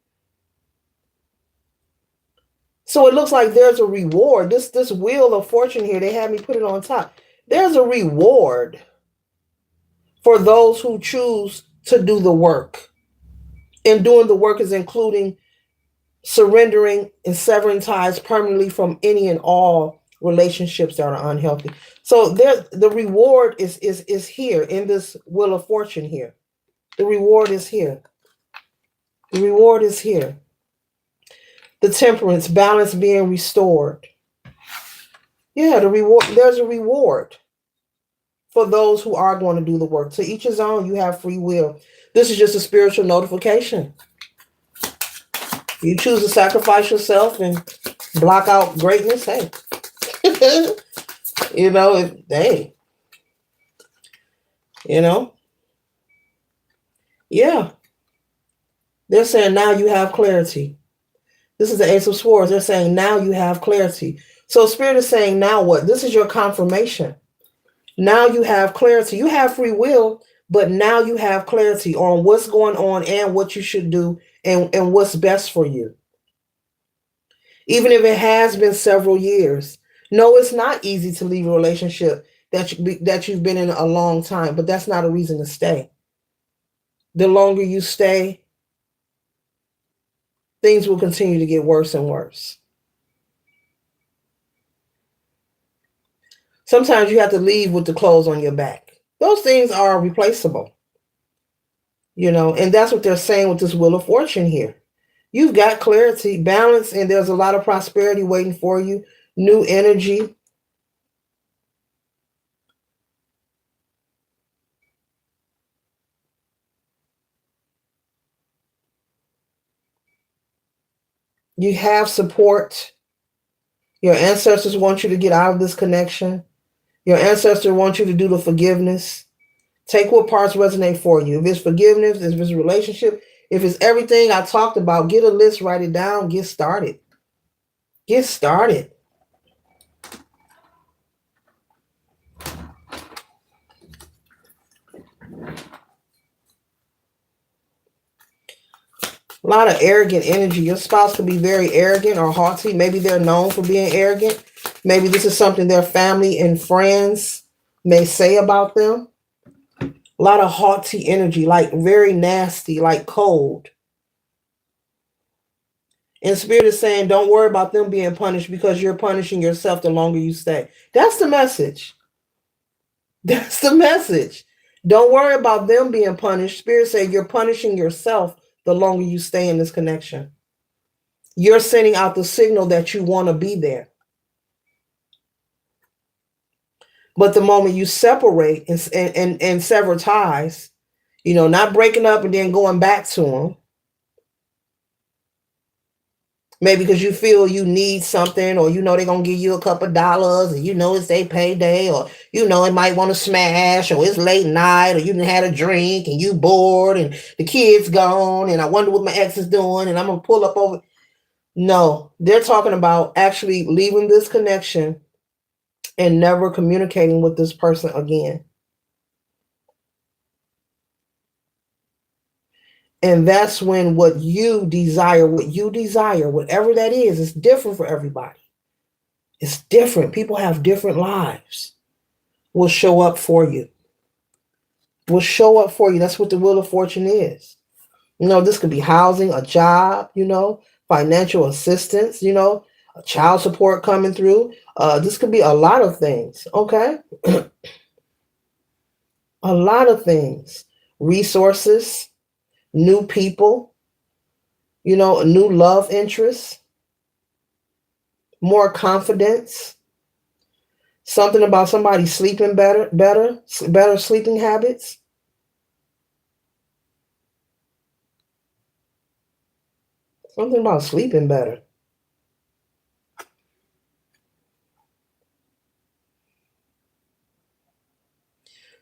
So it looks like there's a reward. This wheel of fortune here, they had me put it on top. There's a reward for those who choose to do the work. And doing the work is including surrendering and severing ties permanently from any and all relationships that are unhealthy. So there, the reward is here in this wheel of fortune here. The reward is here. The reward is here. The temperance, balance being restored. Yeah, the reward. There's a reward for those who are going to do the work. To each his own. You have free will. This is just a spiritual notification. You choose to sacrifice yourself and block out greatness. Hey, hey, you know, yeah. They're saying now you have clarity. This is the Ace of Swords. They're saying now you have clarity. So Spirit is saying now what? This is your confirmation. Now you have clarity. You have free will, but now you have clarity on what's going on and what you should do and what's best for you. Even if it has been several years. No, it's not easy to leave a relationship that you've been in a long time, but that's not a reason to stay. The longer you stay, things will continue to get worse and worse. Sometimes you have to leave with the clothes on your back. Those things are replaceable. And that's what they're saying with this Wheel of Fortune here. You've got clarity, balance, and there's a lot of prosperity waiting for you, new energy. You have support. Your ancestors want you to get out of this connection. Your ancestors want you to do the forgiveness. Take what parts resonate for you. If it's forgiveness, if it's a relationship, if it's everything I talked about, get a list, write it down, get started. Get started. A lot of arrogant energy. Your spouse could be very arrogant or haughty. Maybe they're known for being arrogant. Maybe this is something their family and friends may say about them. A lot of haughty energy, like very nasty, like cold. And Spirit is saying, don't worry about them being punished because you're punishing yourself the longer you stay. That's the message. That's the message. Don't worry about them being punished. Spirit said you're punishing yourself the longer you stay in this connection. You're sending out the signal that you want to be there. But the moment you separate and sever ties, not breaking up and then going back to them, maybe because you feel you need something, or they're going to give you a couple dollars, and it's their payday, or it might want to smash, or it's late night, or you done had a drink and you bored and the kid's gone and I wonder what my ex is doing and I'm going to pull up over. No, they're talking about actually leaving this connection and never communicating with this person again. And that's when what you desire, whatever that is different for everybody. It's different. People have different lives. Will show up for you. Will show up for you. That's what the Wheel of Fortune is. This could be housing, a job, financial assistance, a child support coming through. This could be a lot of things, okay? A lot of things. Resources, new people, a new love interest, more confidence, something about somebody sleeping better sleeping habits. Something about sleeping better.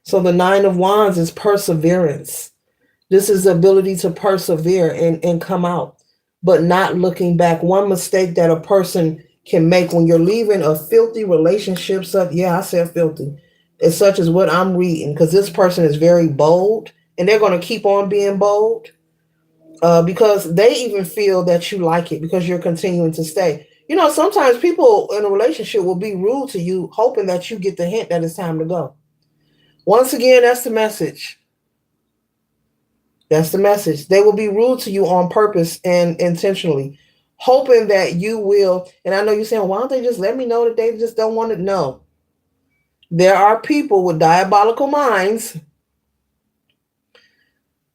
So the Nine of Wands is perseverance. This is the ability to persevere and come out, but not looking back. One mistake that a person can make when you're leaving a filthy relationship, I said filthy, is such as what I'm reading, because this person is very bold, and they're going to keep on being bold because they even feel that you like it because you're continuing to stay. Sometimes people in a relationship will be rude to you, hoping that you get the hint that it's time to go. Once again, that's the message. That's the message. They will be rude to you on purpose and intentionally, hoping that you will. And I know you're saying, why don't they just let me know that they just don't want to know? There are people with diabolical minds,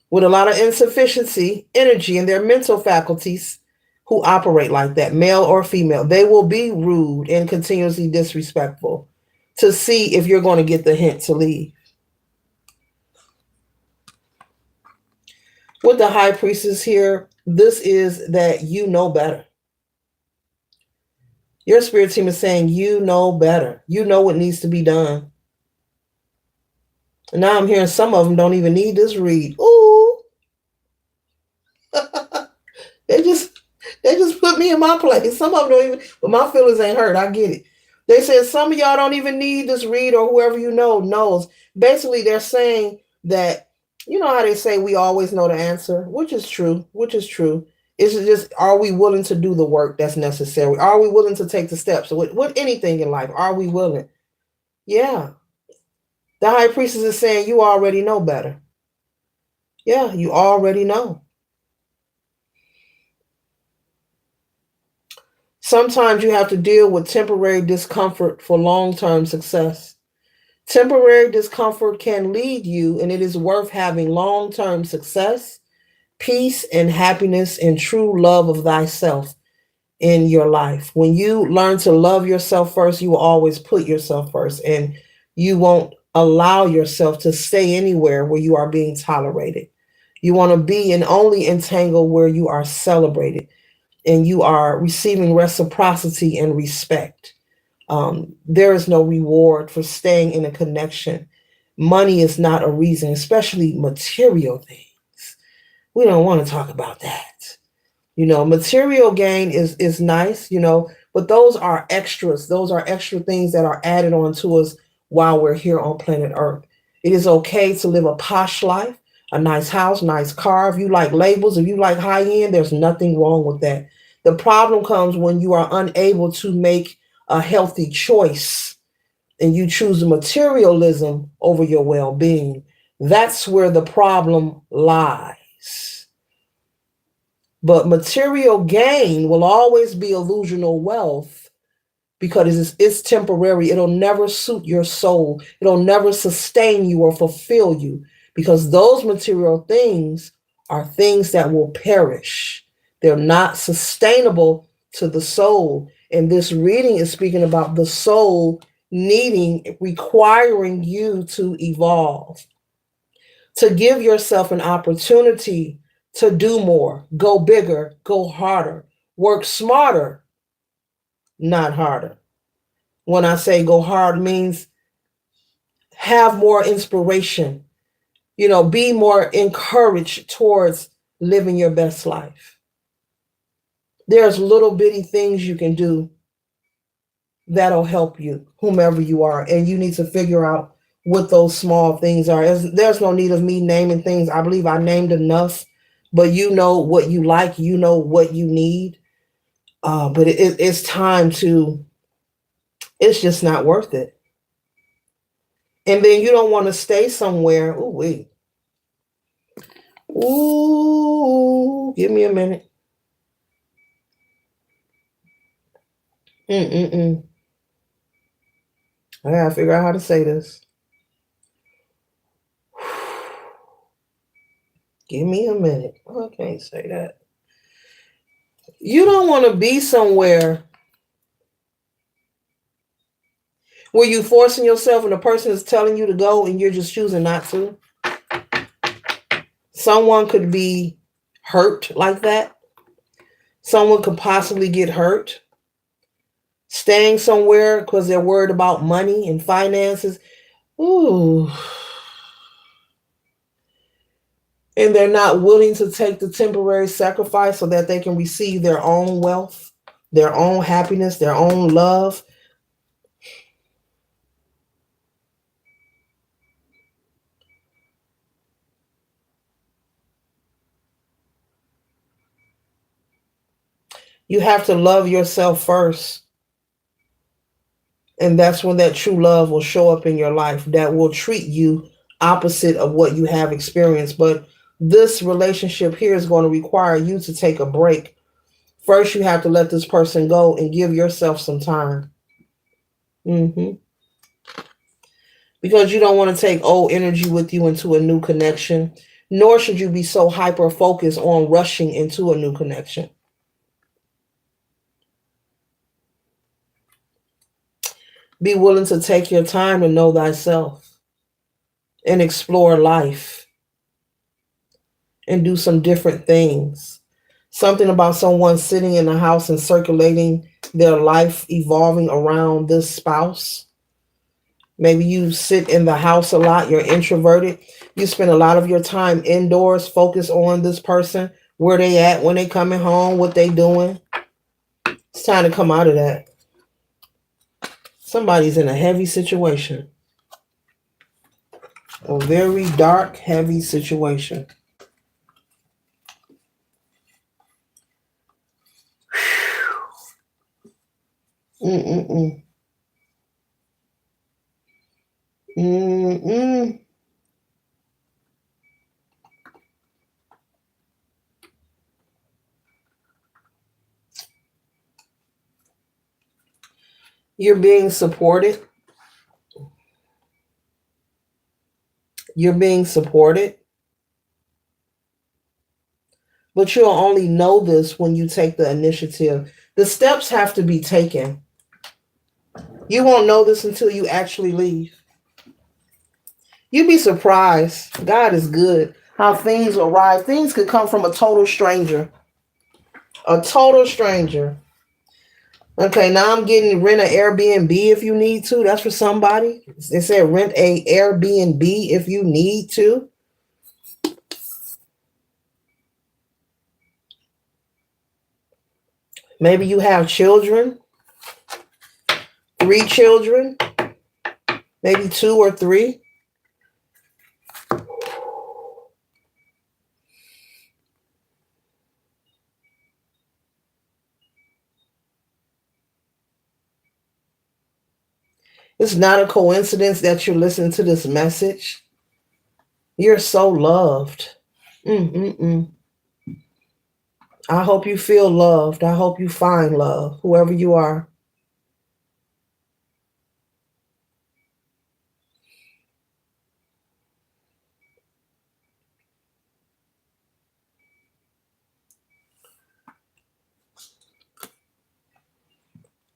with a lot of insufficiency, energy in their mental faculties, who operate like that, male or female. They will be rude and continuously disrespectful to see if you're going to get the hint to leave. With the high priestess here, this is that you know better. Your spirit team is saying you know better. You know what needs to be done. And now I'm hearing some of them don't even need this read. Ooh. they just put me in my place. Some of them don't even, but my feelings ain't hurt. I get it. They said some of y'all don't even need this read, or whoever you know knows. Basically, they're saying that, you know how they say we always know the answer, which is true, It's just, are we willing to do the work that's necessary? Are we willing to take the steps? With anything in life, are we willing? Yeah. The high priestess is saying you already know better. Yeah, you already know. Sometimes you have to deal with temporary discomfort for long-term success. Temporary discomfort can lead you, and it is worth having long-term success, peace, and happiness and true love of thyself in your life. When you learn to love yourself first, you will always put yourself first, and you won't allow yourself to stay anywhere where you are being tolerated. You want to be and only entangle where you are celebrated and you are receiving reciprocity and respect. There is no reward for staying in a connection. Money is not a reason, especially material things. We don't want to talk about that. Material gain is nice, but those are extras. Those are extra things that are added on to us while we're here on planet Earth. It is okay to live a posh life, a nice house, nice car. If you like labels, if you like high end, there's nothing wrong with that. The problem comes when you are unable to make a healthy choice and you choose materialism over your well-being. That's where the problem lies. But material gain will always be illusional wealth because it's temporary. It'll never suit your soul. It'll never sustain you or fulfill you because those material things are things that will perish. They're not sustainable to the soul. And this reading is speaking about the soul requiring you to evolve, to give yourself an opportunity to do more, go bigger, go harder, work smarter, not harder. When I say go hard means have more inspiration, be more encouraged towards living your best life. There's little bitty things you can do that'll help you, whomever you are, and you need to figure out what those small things are. There's no need of me naming things. I believe I named enough, but you know what you like, you know what you need. But it's time to, it's just not worth it. And then you don't want to stay somewhere. Ooh, wait. Ooh, give me a minute. I gotta figure out how to say this. Give me a minute. I can't say that. You don't want to be somewhere where you forcing yourself and the person is telling you to go and you're just choosing not to. Someone could be hurt like that. Someone could possibly get hurt. Staying somewhere because they're worried about money and finances. Ooh. And they're not willing to take the temporary sacrifice so that they can receive their own wealth, their own happiness, their own love. You have to love yourself first. And that's when that true love will show up in your life that will treat you opposite of what you have experienced. But This relationship here is going to require you to take a break. First, you have to let this person go and give yourself some time. Because you don't want to take old energy with you into a new connection, nor should you be so hyper focused on rushing into a new connection. Be willing to take your time to know thyself and explore life and do some different things. Something about someone sitting in the house and circulating their life evolving around this spouse. Maybe you sit in the house a lot, you're introverted. You spend a lot of your time indoors, focus on this person, where they at, when they coming home, what they doing. It's time to come out of that. Somebody's in a heavy situation. A very dark, heavy situation. Mm-mm-mm. Mm-mm. You're being supported. You're being supported. But you'll only know this when you take the initiative. The steps have to be taken. You won't know this until you actually leave. You'd be surprised. God is good. How things arrive. Things could come from a total stranger. A total stranger. Okay, now I'm getting rent an Airbnb if you need to. That's for somebody. They said rent a Airbnb if you need to. Maybe you have children. 3 children. Maybe 2 or 3. It's not a coincidence that you're listening to this message. You're so loved. Mm-mm-mm. I hope you feel loved. I hope you find love, whoever you are.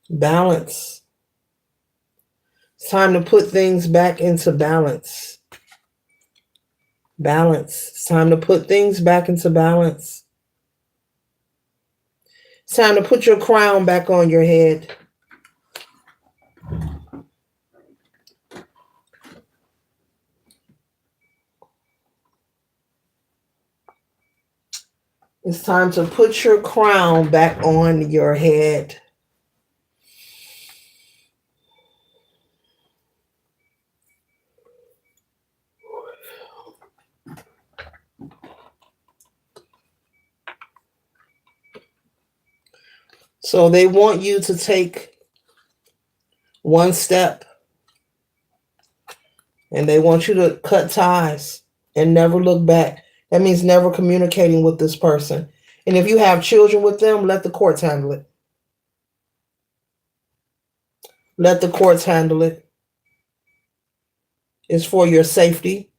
Balance. It's time to put things back into balance. Balance. It's time to put things back into balance. It's time to put your crown back on your head. It's time to put your crown back on your head. So they want you to take one step, and they want you to cut ties and never look back. That means never communicating with this person. And if you have children with them, let the courts handle it. Let the courts handle it. It's for your safety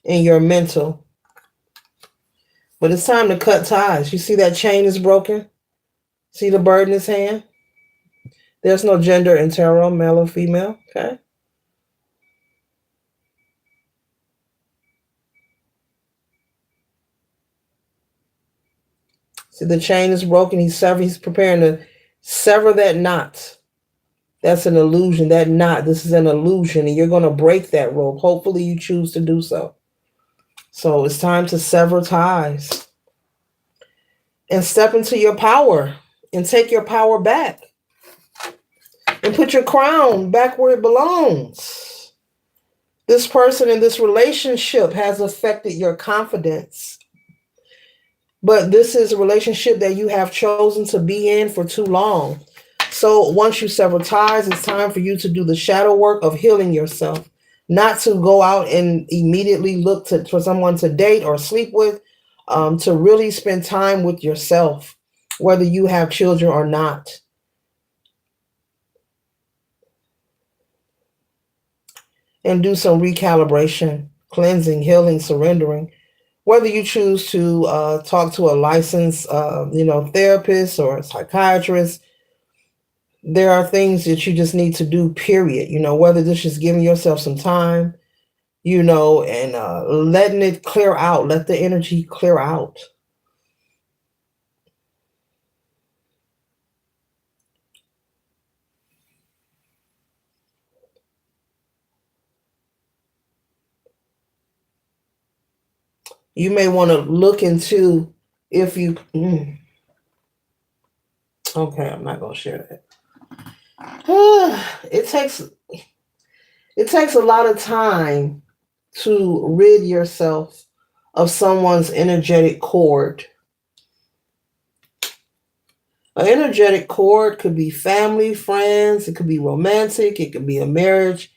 and your mental. But it's time to cut ties. You see that chain is broken? See the bird in his hand? There's no gender in tarot, male or female, okay? See, the chain is broken. He's preparing to sever that knot. That's an illusion. That knot, this is an illusion, and you're going to break that rope. Hopefully you choose to do so. So it's time to sever ties and step into your power and take your power back and put your crown back where it belongs. This person in this relationship has affected your confidence. But this is a relationship that you have chosen to be in for too long. So once you sever ties, it's time for you to do the shadow work of healing yourself. not to go out and immediately look for someone to date or sleep with, to really spend time with yourself, whether you have children or not, and do some recalibration, cleansing, healing, surrendering. Whether you choose to talk to a licensed, therapist or a psychiatrist, there are things that you just need to do, period. Whether this is giving yourself some time, and letting it clear out, let the energy clear out. You may want to look into if you, okay, I'm not going to share that. It takes a lot of time to rid yourself of someone's energetic cord. An energetic cord could be family, friends, it could be romantic, it could be a marriage,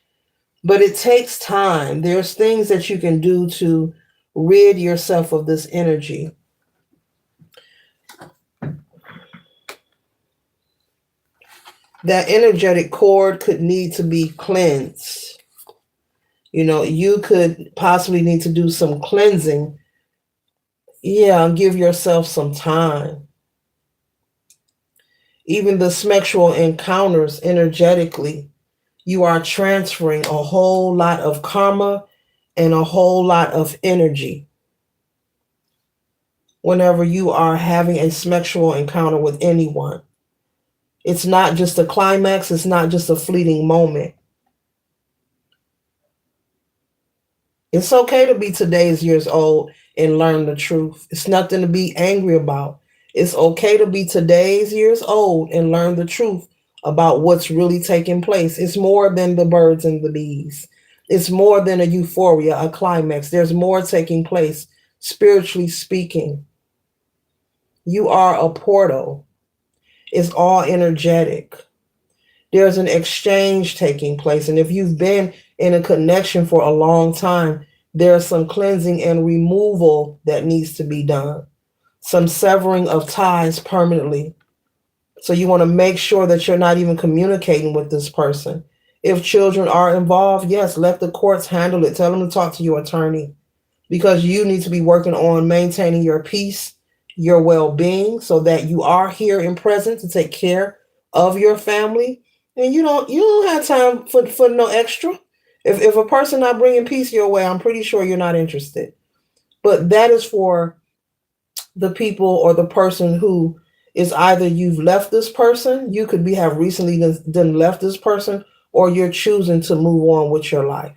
but it takes time. There's things that you can do to rid yourself of this energy. That energetic cord could need to be cleansed. You could possibly need to do some cleansing. Yeah, give yourself some time. Even the sexual encounters energetically, you are transferring a whole lot of karma and a whole lot of energy whenever you are having a sexual encounter with anyone. It's not just a climax, it's not just a fleeting moment. It's okay to be today's years old and learn the truth. It's nothing to be angry about. It's okay to be today's years old and learn the truth about what's really taking place. It's more than the birds and the bees. It's more than a euphoria, a climax. There's more taking place, spiritually speaking. You are a portal. It's all energetic. There's an exchange taking place. And if you've been in a connection for a long time, there's some cleansing and removal that needs to be done. Some severing of ties permanently. So you want to make sure that you're not even communicating with this person. If children are involved, yes, let the courts handle it. Tell them to talk to your attorney, because you need to be working on maintaining your peace, your well-being, so that you are here and present to take care of your family. And you don't have time for no extra. If a person not bringing peace your way, I'm pretty sure you're not interested. But that is for the people or the person who is either you've left this person, you could have recently then left this person, or you're choosing to move on with your life.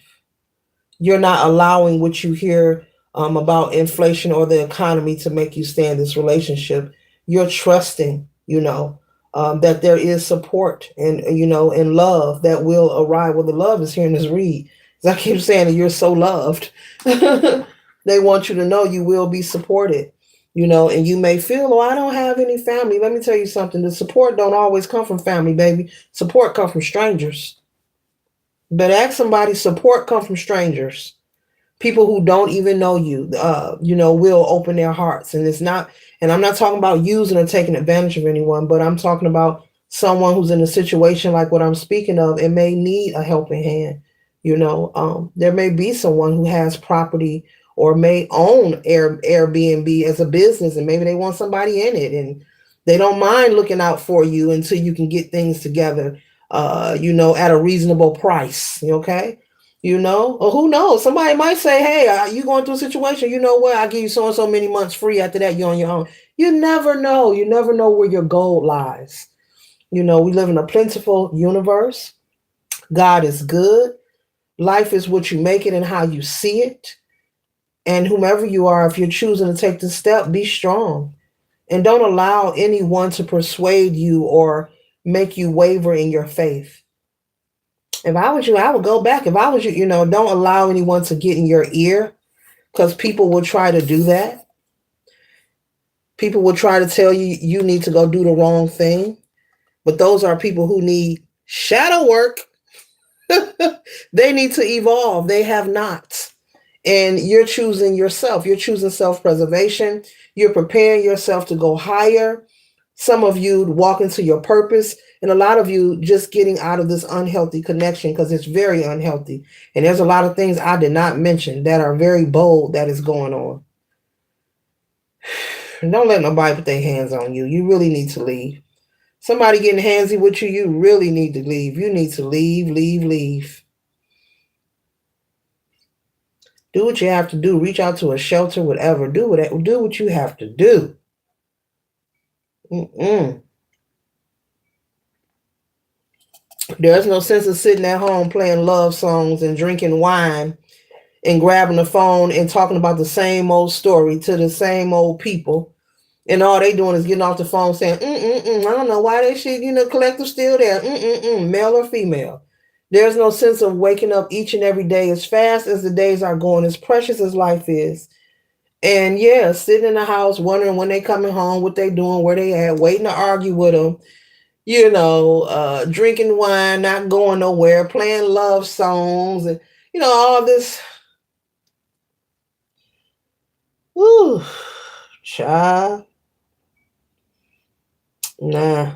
You're not allowing what you hear about inflation or the economy to make you stay in this relationship. You're trusting, that there is support and love that will arrive. Well, the love is here in this read. As I keep saying that you're so loved. They want you to know you will be supported, and you may feel, oh, I don't have any family. Let me tell you something. The support don't always come from family, baby. Support come from strangers. But ask somebody, support come from strangers. People who don't even know you, will open their hearts. And I'm not talking about using or taking advantage of anyone, but I'm talking about someone who's in a situation like what I'm speaking of and may need a helping hand. There may be someone who has property or may own Airbnb as a business, and maybe they want somebody in it, and they don't mind looking out for you until you can get things together, at a reasonable price. Okay. Or who knows? Somebody might say, hey, you going through a situation, you know what? I'll give you so and so many months free. After that, you're on your own. You never know. You never know where your gold lies. We live in a plentiful universe. God is good. Life is what you make it and how you see it. And whomever you are, if you're choosing to take this step, be strong. And don't allow anyone to persuade you or make you waver in your faith. If I was you, I would go back. If I was you, don't allow anyone to get in your ear, because people will try to do that. People will try to tell you you need to go do the wrong thing. But those are people who need shadow work. They need to evolve. They have not. And you're choosing yourself. You're choosing self-preservation. You're preparing yourself to go higher. Some of you walk into your purpose, and a lot of you just getting out of this unhealthy connection because it's very unhealthy. And there's a lot of things I did not mention that are very bold that is going on. Don't let nobody put their hands on you. You really need to leave. Somebody getting handsy with you, you really need to leave. You need to leave, leave, leave. Do what you have to do. Reach out to a shelter, whatever. Do what you have to do. There's no sense of sitting at home playing love songs and drinking wine and grabbing the phone and talking about the same old story to the same old people. And all they doing is getting off the phone saying, I don't know why that shit, collective still there. Male or female. There's no sense of waking up each and every day as fast as the days are going, as precious as life is. And yeah, sitting in the house, wondering when they coming home, what they doing, where they at, waiting to argue with them, drinking wine, not going nowhere, playing love songs, and, all this. Woo, child. Nah.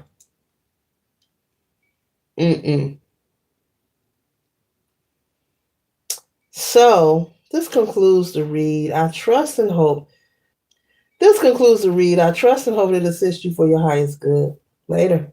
So this concludes the read. I trust and hope. This concludes the read. I trust and hope it assists you for your highest good. Later.